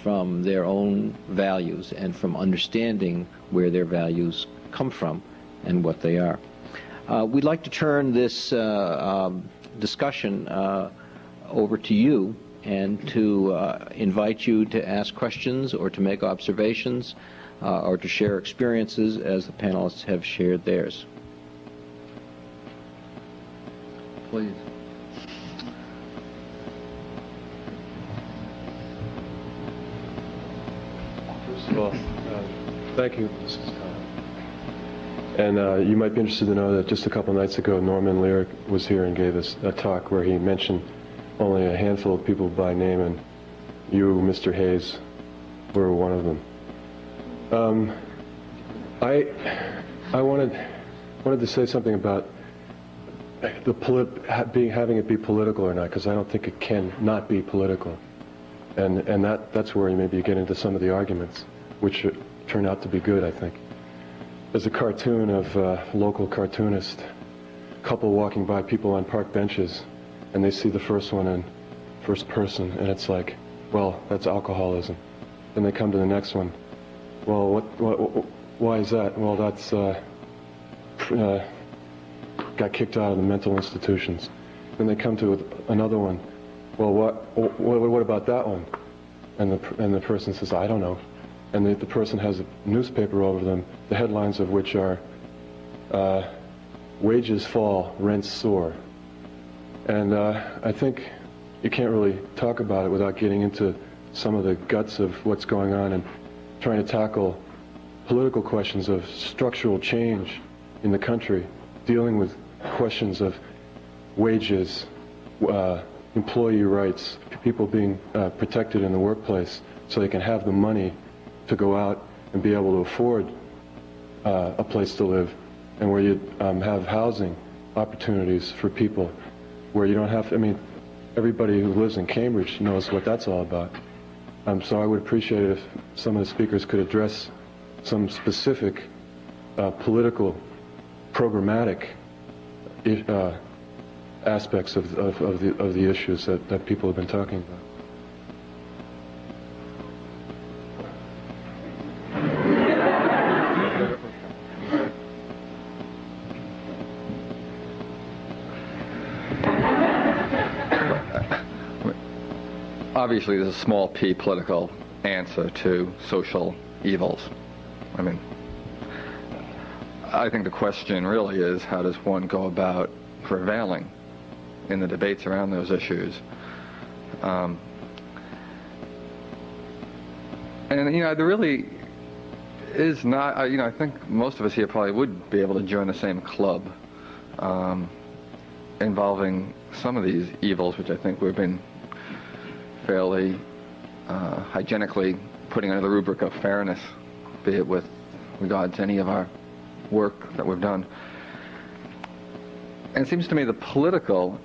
from their own values and from understanding where their values come from and what they are. We'd like to turn this discussion over to you and to invite you to ask questions or to make observations or to share experiences as the panelists have shared theirs. Please. First of all, thank you. And you might be interested to know that just a couple nights ago, Norman Lear was here and gave us a talk where he mentioned only a handful of people by name, and you, Mr. Hayes, were one of them. I wanted to say something about the having it be political or not, because I don't think it can not be political, and that's where you maybe get into some of the arguments, which turn out to be good, I think. There's a cartoon of a local cartoonist, couple walking by people on park benches, and they see the first one in first person, and it's like, well, that's alcoholism. Then they come to the next one. Well, why is that? Well, that's got kicked out of the mental institutions. Then they come to another one. Well, what about that one? And the person says, I don't know. And the person has a newspaper over them, the headlines of which are wages fall, rents soar. And I think you can't really talk about it without getting into some of the guts of what's going on and trying to tackle political questions of structural change in the country, dealing with questions of wages, employee rights, people being protected in the workplace so they can have the money to go out and be able to afford a place to live, and where you have housing opportunities for people, where you don't have to, I mean, everybody who lives in Cambridge knows what that's all about. So I would appreciate it if some of the speakers could address some specific political, programmatic aspects of the issues that people have been talking about. Obviously, there's a small p political answer to social evils. I mean, I think the question really is, how does one go about prevailing in the debates around those issues? And, there really is not, I think most of us here probably would be able to join the same club involving some of these evils, which I think we've been fairly hygienically putting under the rubric of fairness, be it with regard to any of our work that we've done. And it seems to me the political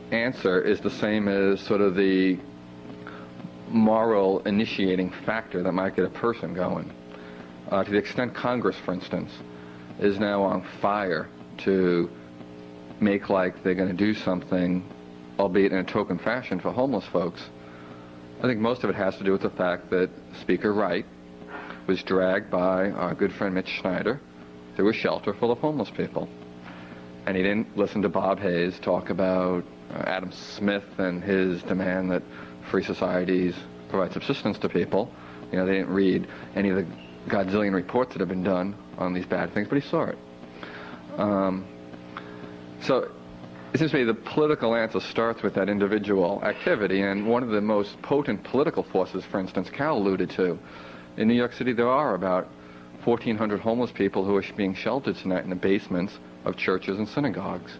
answer is the same as sort of the moral initiating factor that might get a person going. To the extent Congress, for instance, is now on fire to make like they're going to do something, albeit in a token fashion, for homeless folks, I think most of it has to do with the fact that Speaker Wright was dragged by our good friend Mitch Schneider through a shelter full of homeless people. And he didn't listen to Bob Hayes talk about Adam Smith and his demand that free societies provide subsistence to people. They didn't read any of the godzillion reports that have been done on these bad things, but he saw it. So it seems to me the political answer starts with that individual activity, and one of the most potent political forces, for instance, Cal alluded to, in New York City there are about 1,400 homeless people who are being sheltered tonight in the basements of churches and synagogues.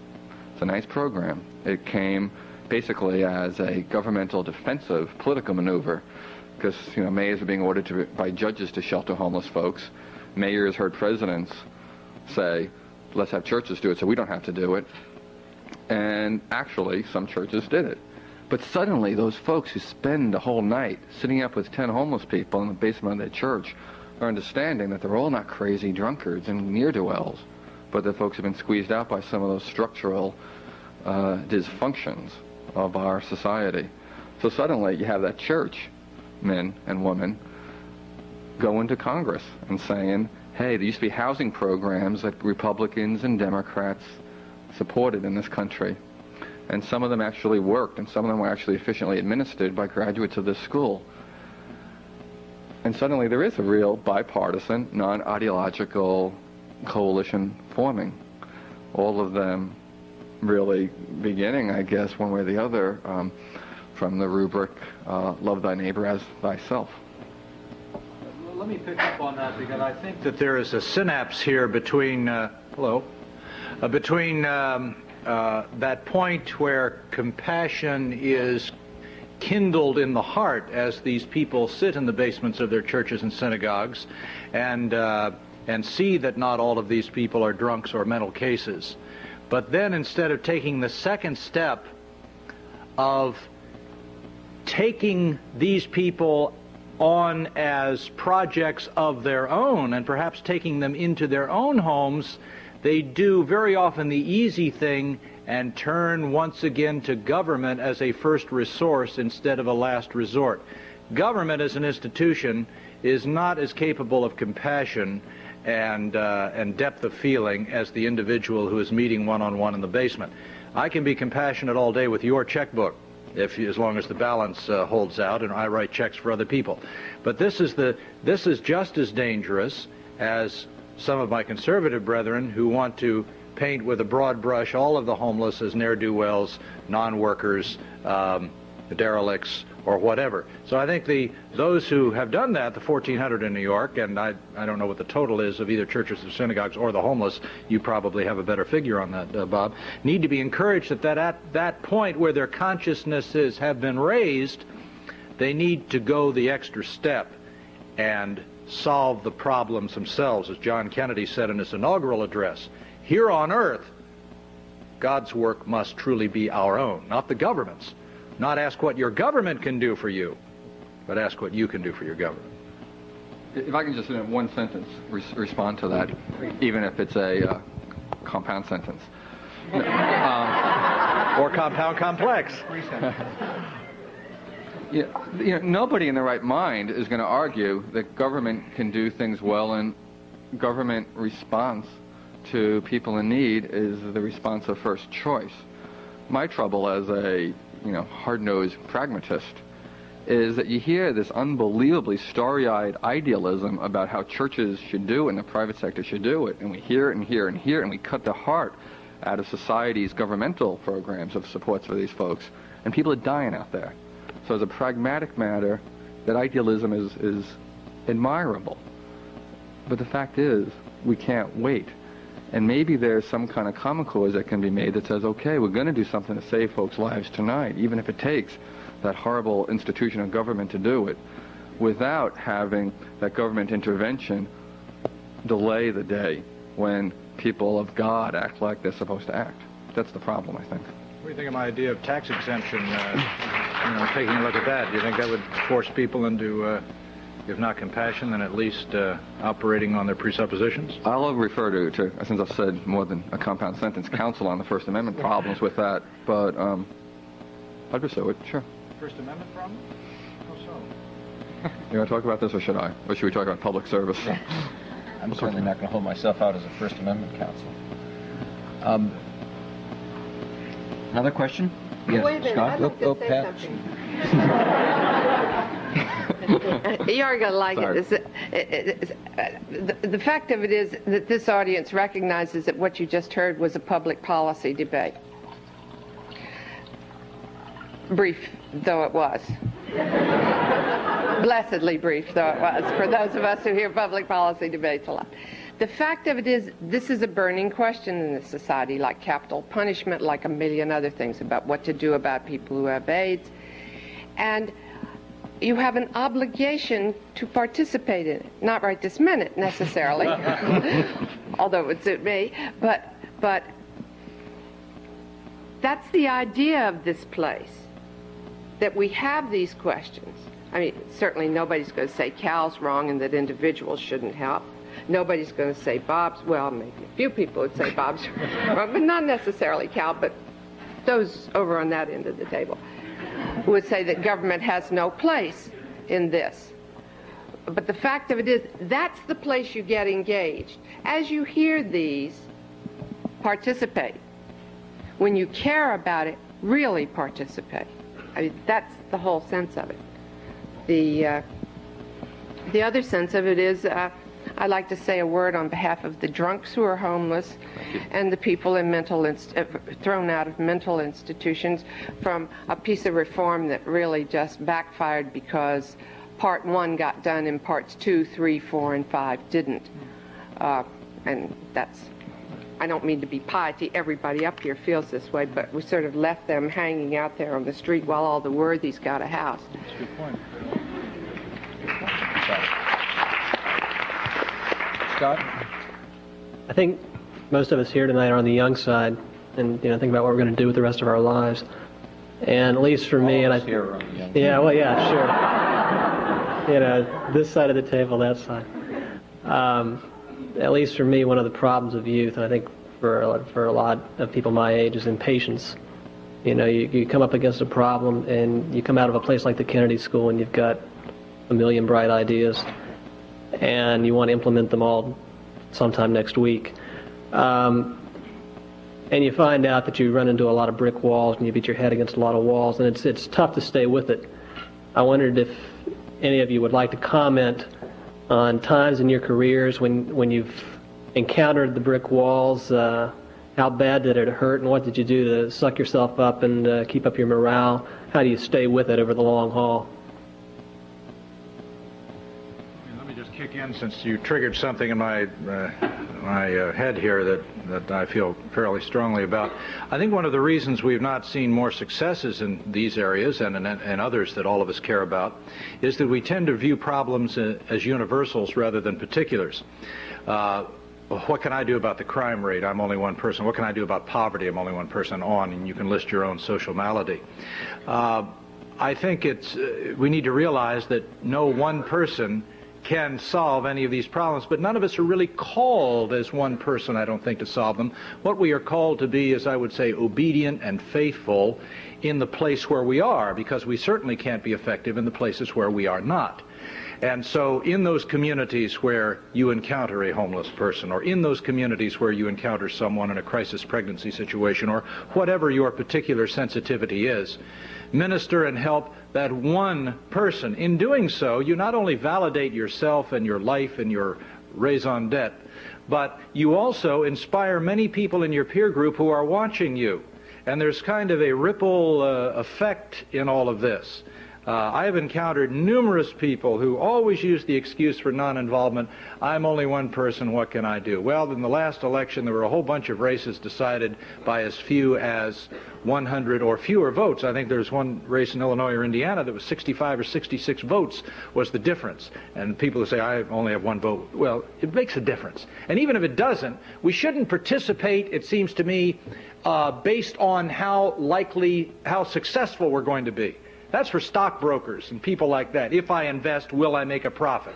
It's a nice program. It came basically as a governmental defensive political maneuver, because mayors are being ordered by judges to shelter homeless folks. Mayors heard presidents say, let's have churches do it so we don't have to do it. And actually, some churches did it. But suddenly, those folks who spend the whole night sitting up with 10 homeless people in the basement of their church are understanding that they're all not crazy drunkards and ne'er-do-wells, but that folks have been squeezed out by some of those structural dysfunctions of our society. So suddenly, you have that church, men and women, going to Congress and saying, hey, there used to be housing programs that Republicans and Democrats supported in this country, and some of them actually worked, and some of them were actually efficiently administered by graduates of this school. And suddenly there is a real bipartisan, non-ideological coalition forming. All of them really beginning, I guess, one way or the other, from the rubric, love thy neighbor as thyself. Let me pick up on that, because I think that there is a synapse here between, between that point where compassion is kindled in the heart as these people sit in the basements of their churches and synagogues and see that not all of these people are drunks or mental cases. But then instead of taking the second step of taking these people on as projects of their own and perhaps taking them into their own homes, they do very often the easy thing and turn once again to government as a first resource instead of a last resort. Government as an institution is not as capable of compassion and depth of feeling as the individual who is meeting one-on-one in the basement. I can be compassionate all day with your checkbook, as long as the balance holds out and I write checks for other people. But this is just as dangerous as some of my conservative brethren who want to paint with a broad brush all of the homeless as ne'er-do-wells, non-workers, derelicts, or whatever. So I think those who have done that, the 1,400 in New York, and I don't know what the total is of either churches or synagogues or the homeless, you probably have a better figure on that, Bob, need to be encouraged that at that point where their consciousnesses have been raised, they need to go the extra step and solve the problems themselves, as John Kennedy said in his inaugural address. Here on earth, God's work must truly be our own, not the government's. Not ask what your government can do for you. but ask what you can do for your government. If I can just in one sentence respond to that, even if it's a compound sentence. Or compound complex. Nobody in their right mind is going to argue that government can do things well, and government response to people in need is the response of first choice. My trouble as a hard-nosed pragmatist is that you hear this unbelievably starry-eyed idealism about how churches should do it and the private sector should do it, and we hear it and hear and hear, and we cut the heart out of society's governmental programs of supports for these folks, and people are dying out there. So as a pragmatic matter, that idealism is admirable. But the fact is, we can't wait. And maybe there's some kind of common cause that can be made that says, okay, we're going to do something to save folks' lives tonight, even if it takes that horrible institution of government to do it, without having that government intervention delay the day when people of God act like they're supposed to act. That's the problem, I think. What do you think of my idea of tax exemption, taking a look at that? Do you think that would force people into, if not compassion, then at least operating on their presuppositions? I'll refer to, since I've said more than a compound sentence, counsel on the First Amendment problems with that, but I'll pursue it, sure. First Amendment problem? How so? You want to talk about this, or should I? Or should we talk about public service? I'm certainly not going to hold myself out as a First Amendment counsel. Another question? Yes, Wait a minute, Scott? I'd like to say Pat. something. You are going to like Sorry. it. The fact of it is that this audience recognizes that what you just heard was a public policy debate. Brief though it was. Blessedly brief though it was for those of us who hear public policy debates a lot. The fact of it is, this is a burning question in this society, like capital punishment, like a million other things about what to do about people who have AIDS. And you have an obligation to participate in it. Not right this minute, necessarily, although it would suit me, but that's the idea of this place, that we have these questions. I mean, certainly nobody's going to say Cal's wrong and that individuals shouldn't help. Nobody's going to say Bob's, well, maybe a few people would say Bob's wrong, but not necessarily Cal, but those over on that end of the table would say that government has no place in this. But the fact of it is, that's the place you get engaged. As you hear these, participate. When you care about it, really participate. I mean, that's the whole sense of it. The other sense of it is, I'd like to say a word on behalf of the drunks who are homeless and the people in thrown out of mental institutions from a piece of reform that really just backfired because part 1 got done and parts 2, 3, 4, and 5 didn't. And that's, I don't mean to be piety, everybody up here feels this way, but we sort of left them hanging out there on the street while all the worthies got a house. That's a good point. Scott? I think most of us here tonight are on the young side and think about what we're going to do with the rest of our lives. And at least for me, and yeah, well, yeah, sure. This side of the table, that side. At least for me, one of the problems of youth, and I think for a lot of people my age, is impatience. You come up against a problem, and you come out of a place like the Kennedy School, and you've got a million bright ideas, and you want to implement them all sometime next week. And you find out that you run into a lot of brick walls, and you beat your head against a lot of walls, and it's tough to stay with it. I wondered if any of you would like to comment on times in your careers when you've encountered the brick walls. How bad did it hurt, and what did you do to suck yourself up and keep up your morale? How do you stay with it over the long haul? Let me just kick in, since you triggered something in my head here that I feel fairly strongly about. I think one of the reasons we've not seen more successes in these areas and others that all of us care about is that we tend to view problems as universals rather than particulars. What can I do about the crime rate? I'm only one person. What can I do about poverty? I'm only one person, and you can list your own social malady. I think we need to realize that no one person can solve any of these problems, but none of us are really called as one person, I don't think, to solve them. What we are called to be is, I would say, obedient and faithful in the place where we are, because we certainly can't be effective in the places where we are not. And so in those communities where you encounter a homeless person, or in those communities where you encounter someone in a crisis pregnancy situation, or whatever your particular sensitivity is, minister and help that one person. In doing so, you not only validate yourself and your life and your raison d'etre, but you also inspire many people in your peer group who are watching you. And there's kind of a ripple effect in all of this. I have encountered numerous people who always use the excuse for non-involvement, I'm only one person, what can I do? Well, in the last election, there were a whole bunch of races decided by as few as 100 or fewer votes. I think there's one race in Illinois or Indiana that was 65 or 66 votes was the difference. And people who say, I only have one vote, well, it makes a difference. And even if it doesn't, we shouldn't participate, it seems to me, based on how successful we're going to be. That's for stockbrokers and people like that. If I invest, will I make a profit?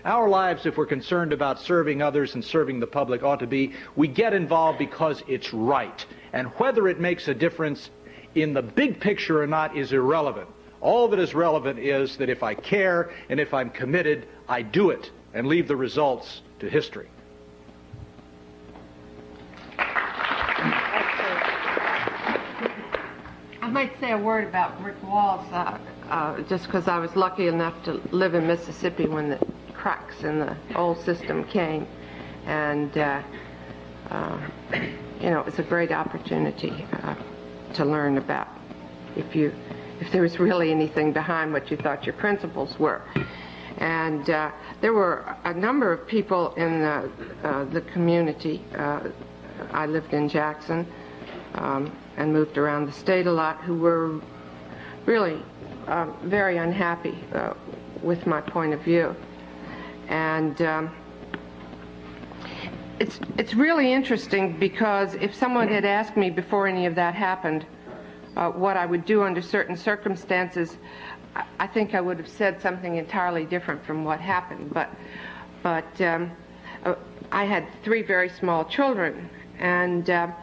Our lives, if we're concerned about serving others and serving the public, ought to be, we get involved because it's right. And whether it makes a difference in the big picture or not is irrelevant. All that is relevant is that if I care and if I'm committed, I do it and leave the results to history. I might say a word about brick walls, just because I was lucky enough to live in Mississippi when the cracks in the old system came, and you know, it was a great opportunity to learn about if there was really anything behind what you thought your principles were. And there were a number of people in the community. I lived in Jackson. And moved around the state a lot, who were really very unhappy with my point of view. And it's really interesting, because if someone had asked me before any of that happened what I would do under certain circumstances, I think I would have said something entirely different from what happened. But I had 3 very small children, and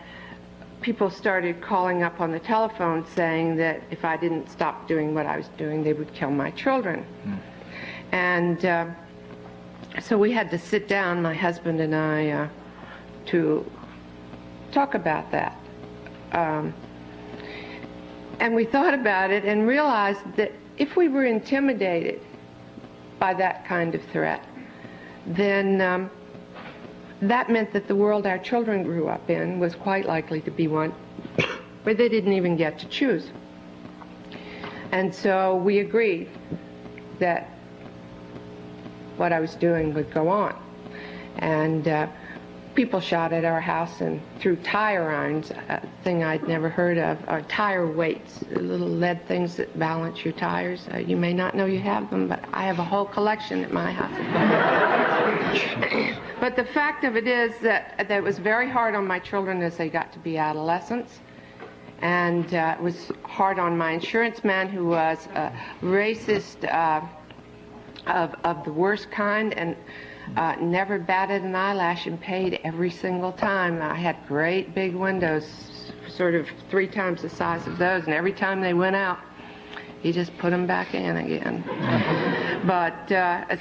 people started calling up on the telephone saying that if I didn't stop doing what I was doing, they would kill my children. And so we had to sit down, my husband and I, to talk about that. And we thought about it and realized that if we were intimidated by that kind of threat, then that meant that the world our children grew up in was quite likely to be one where they didn't even get to choose. And so we agreed that what I was doing would go on. And people shot at our house and threw tire irons, a thing I'd never heard of, or tire weights, little lead things that balance your tires. You may not know you have them, but I have a whole collection at my house. But the fact of it is that it was very hard on my children as they got to be adolescents. And it was hard on my insurance man, who was a racist of the worst kind, and never batted an eyelash and paid every single time. I had great big windows, sort of 3 times the size of those, and every time they went out, he just put them back in again. But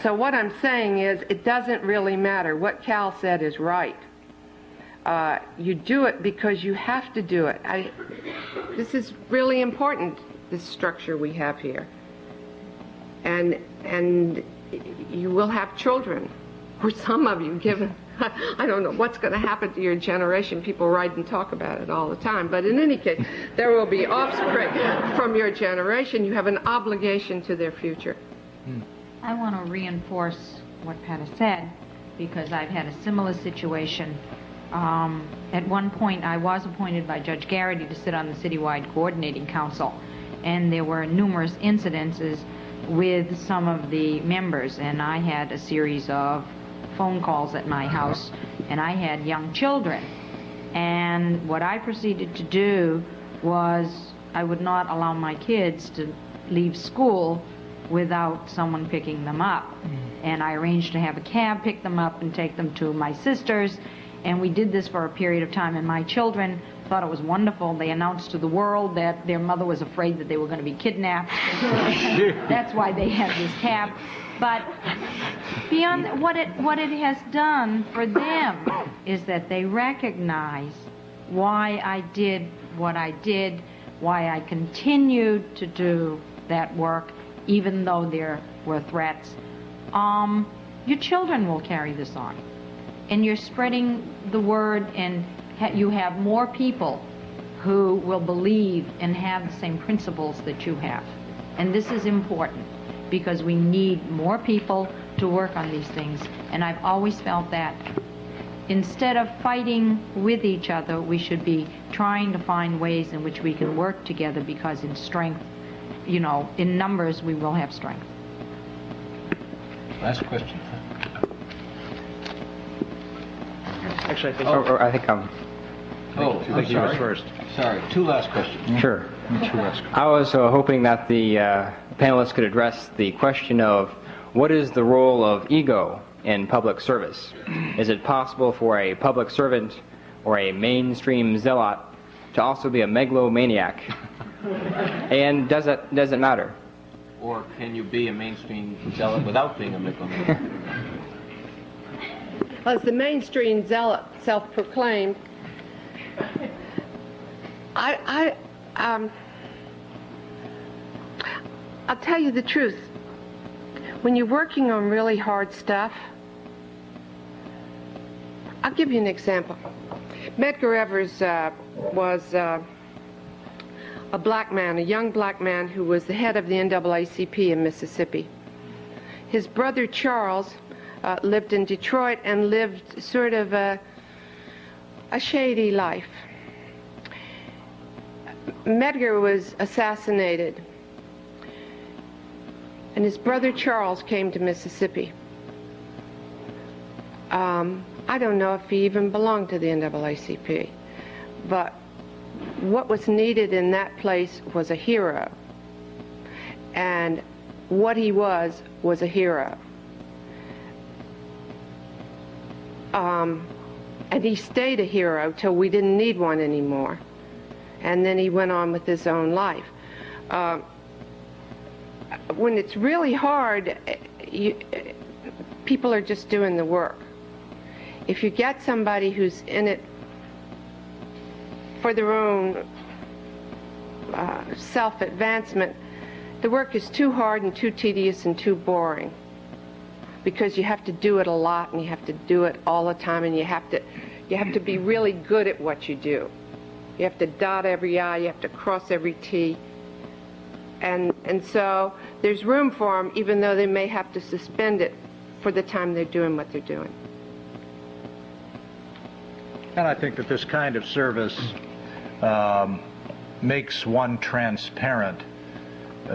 so what I'm saying is, it doesn't really matter. What Cal said is right. You do it because you have to do it. This is really important, this structure we have here. And you will have children, or some of you, given, I don't know what's going to happen to your generation. People write and talk about it all the time. But in any case, there will be offspring from your generation. You have an obligation to their future. I want to reinforce what Pat has said, because I've had a similar situation. At one point, I was appointed by Judge Garrity to sit on the Citywide Coordinating Council, and there were numerous incidences with some of the members, and I had a series of phone calls at my house, and I had young children. And what I proceeded to do was, I would not allow my kids to leave school without someone picking them up. And I arranged to have a cab pick them up and take them to my sister's, and we did this for a period of time, and my children thought it was wonderful. They announced to the world that their mother was afraid that they were going to be kidnapped. That's why they had this cab. But beyond what it has done for them is that they recognize why I did what I did, why I continued to do that work, even though there were threats. Your children will carry this on. And you're spreading the word, and you have more people who will believe and have the same principles that you have. And this is important because we need more people to work on these things. And I've always felt that instead of fighting with each other, we should be trying to find ways in which we can work together, because in strength, you know, in numbers, we will have strength. Last question. Actually, I think. I think I'm. Oh, I think he was first. Sorry, two last questions. Sure. I was hoping that the panelists could address the question of what is the role of ego in public service? Is it possible for a public servant or a mainstream zealot to also be a megalomaniac? And does it matter? Or can you be a mainstream zealot without being a megalomaniac? As the mainstream zealot, self-proclaimed, I'll tell you the truth. When you're working on really hard stuff, I'll give you an example. Medgar Evers was a black man, a young black man who was the head of the NAACP in Mississippi. His brother Charles lived in Detroit and lived sort of a shady life. Medgar was assassinated, and his brother Charles came to Mississippi. I don't know if he even belonged to the NAACP, but what was needed in that place was a hero, and what he was a hero. And he stayed a hero till we didn't need one anymore. And then he went on with his own life. When it's really hard, people are just doing the work. If you get somebody who's in it for their own self-advancement, the work is too hard and too tedious and too boring, because you have to do it a lot and you have to do it all the time, and you have to be really good at what you do. You have to dot every I, you have to cross every T. And so there's room for them, even though they may have to suspend it for the time they're doing what they're doing. And I think that this kind of service makes one transparent,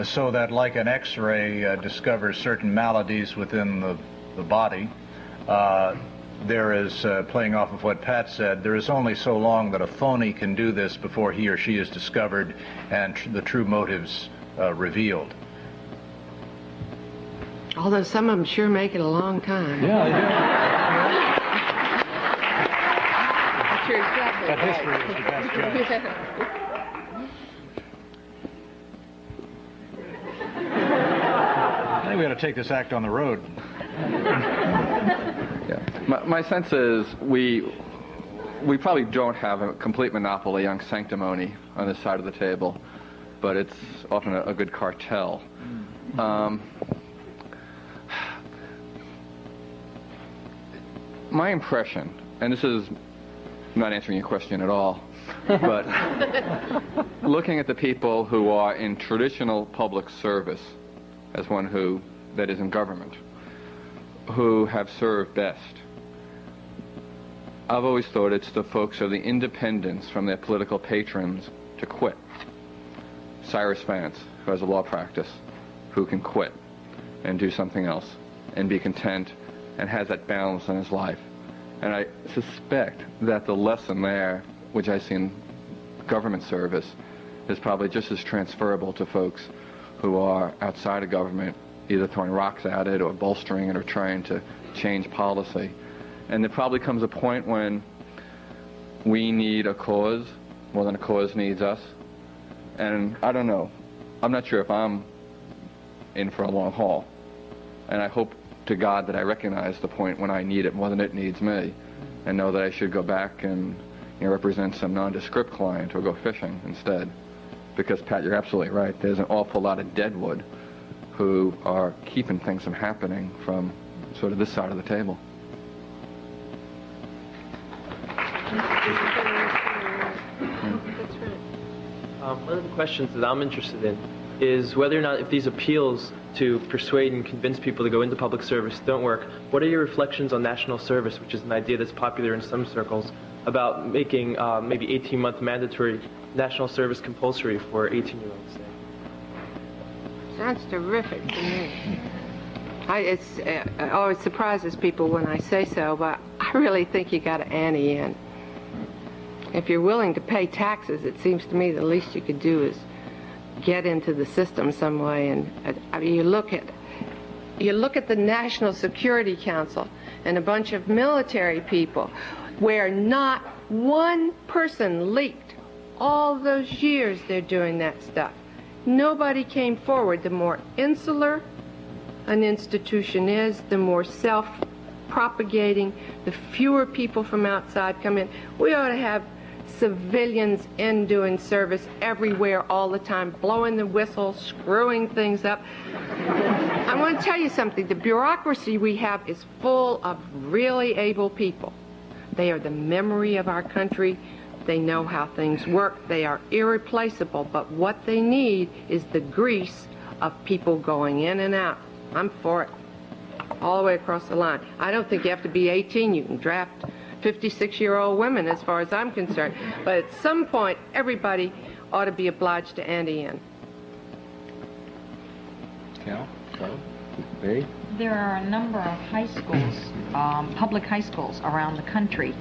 so that like an X-ray discovers certain maladies within the body, there is, playing off of what Pat said, there is only so long that a phony can do this before he or she is discovered and the true motives revealed. Although some of them sure make it a long time. Yeah, they do. But you're exactly But right. history is the best judge. I think we ought to take this act on the road. Yeah. My sense is we probably don't have a complete monopoly on sanctimony on this side of the table, but it's often a good cartel. My impression, and this is not answering your question at all, but looking at the people who are in traditional public service as one who, that is in government, who have served best, I've always thought it's the folks of the independence from their political patrons to quit. Cyrus Vance, who has a law practice, who can quit and do something else and be content and has that balance in his life. And I suspect that the lesson there, which I see in government service, is probably just as transferable to folks who are outside of government, either throwing rocks at it or bolstering it or trying to change policy. And there probably comes a point when we need a cause more than a cause needs us. And I don't know. I'm not sure if I'm in for a long haul. And I hope to God that I recognize the point when I need it more than it needs me, and know that I should go back and represent some nondescript client or go fishing instead. Because, Pat, you're absolutely right. There's an awful lot of deadwood who are keeping things from happening from sort of this side of the table. One of the questions that I'm interested in is whether or not, if these appeals to persuade and convince people to go into public service don't work, what are your reflections on national service, which is an idea that's popular in some circles, about making maybe 18-month mandatory national service compulsory for 18-year-olds? Sounds terrific to me. It always surprises people when I say so, but I really think you got to ante in. If you're willing to pay taxes, it seems to me the least you could do is get into the system some way. And I mean, you look at the National Security Council and a bunch of military people, where not one person leaked. All those years they're doing that stuff. Nobody came forward. The more insular an institution is, the more self-propagating, the fewer people from outside come in. We ought to have civilians in doing service everywhere all the time, blowing the whistle, screwing things up. I want to tell you something. The bureaucracy we have is full of really able people. They are the memory of our country. They know how things work. They are irreplaceable, but what they need is the grease of people going in and out. I'm for it, all the way across the line. I don't think you have to be 18. You can draft 56-year-old women, as far as I'm concerned. But at some point, everybody ought to be obliged to ante in. Cal? Charlie? Mary? There are a number of high schools, public high schools around the country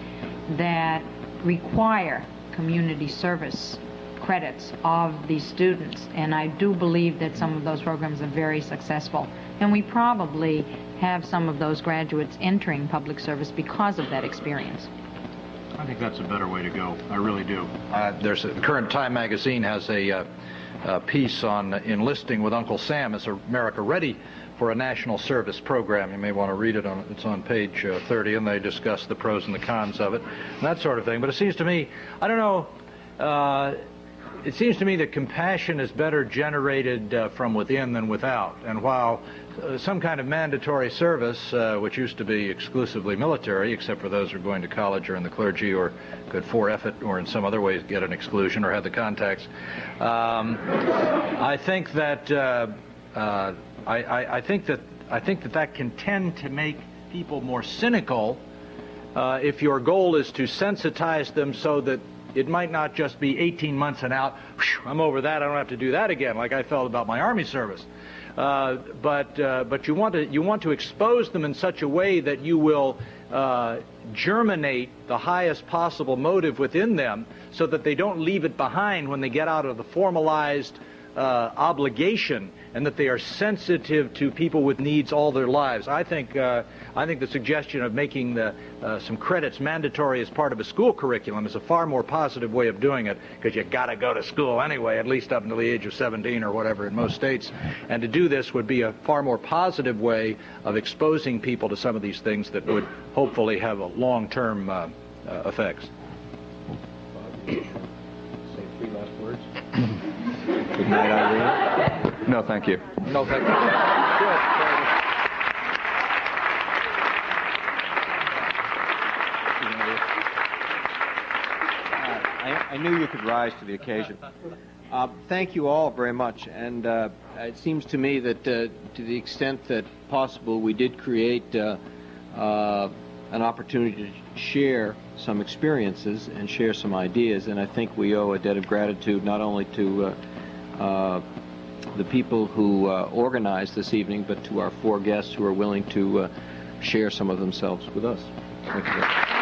that require community service credits of the students, and I do believe that some of those programs are very successful, and we probably have some of those graduates entering public service because of that experience. I think that's a better way to go. I really do. There's a current Time magazine has a piece on enlisting with Uncle Sam. Is America ready for a national service program? You may want to read it. It's on page 30, and they discuss the pros and the cons of it, and that sort of thing. But it seems to me, I don't know, it seems to me that compassion is better generated from within than without. And while some kind of mandatory service, which used to be exclusively military, except for those who are going to college or in the clergy or could forfeit it or in some other ways get an exclusion or have the contacts, I think that I think that can tend to make people more cynical if your goal is to sensitize them so that it might not just be 18 months and out, whew, I'm over that, I don't have to do that again, like I felt about my Army service. But you want to expose them in such a way that you will germinate the highest possible motive within them so that they don't leave it behind when they get out of the formalized obligation, and that they are sensitive to people with needs all their lives. I think the suggestion of making some credits mandatory as part of a school curriculum is a far more positive way of doing it, because you got to go to school anyway, at least up until the age of 17 or whatever in most states. And to do this would be a far more positive way of exposing people to some of these things that would hopefully have a long-term effects. Say 3 last words. Good night, Irene. No, thank you. No, thank you. I knew you could rise to the occasion. Thank you all very much. And it seems to me that to the extent that possible, we did create an opportunity to share some experiences and share some ideas. And I think we owe a debt of gratitude not only to the people who organized this evening, but to our 4 guests who are willing to share some of themselves with us. Thank you.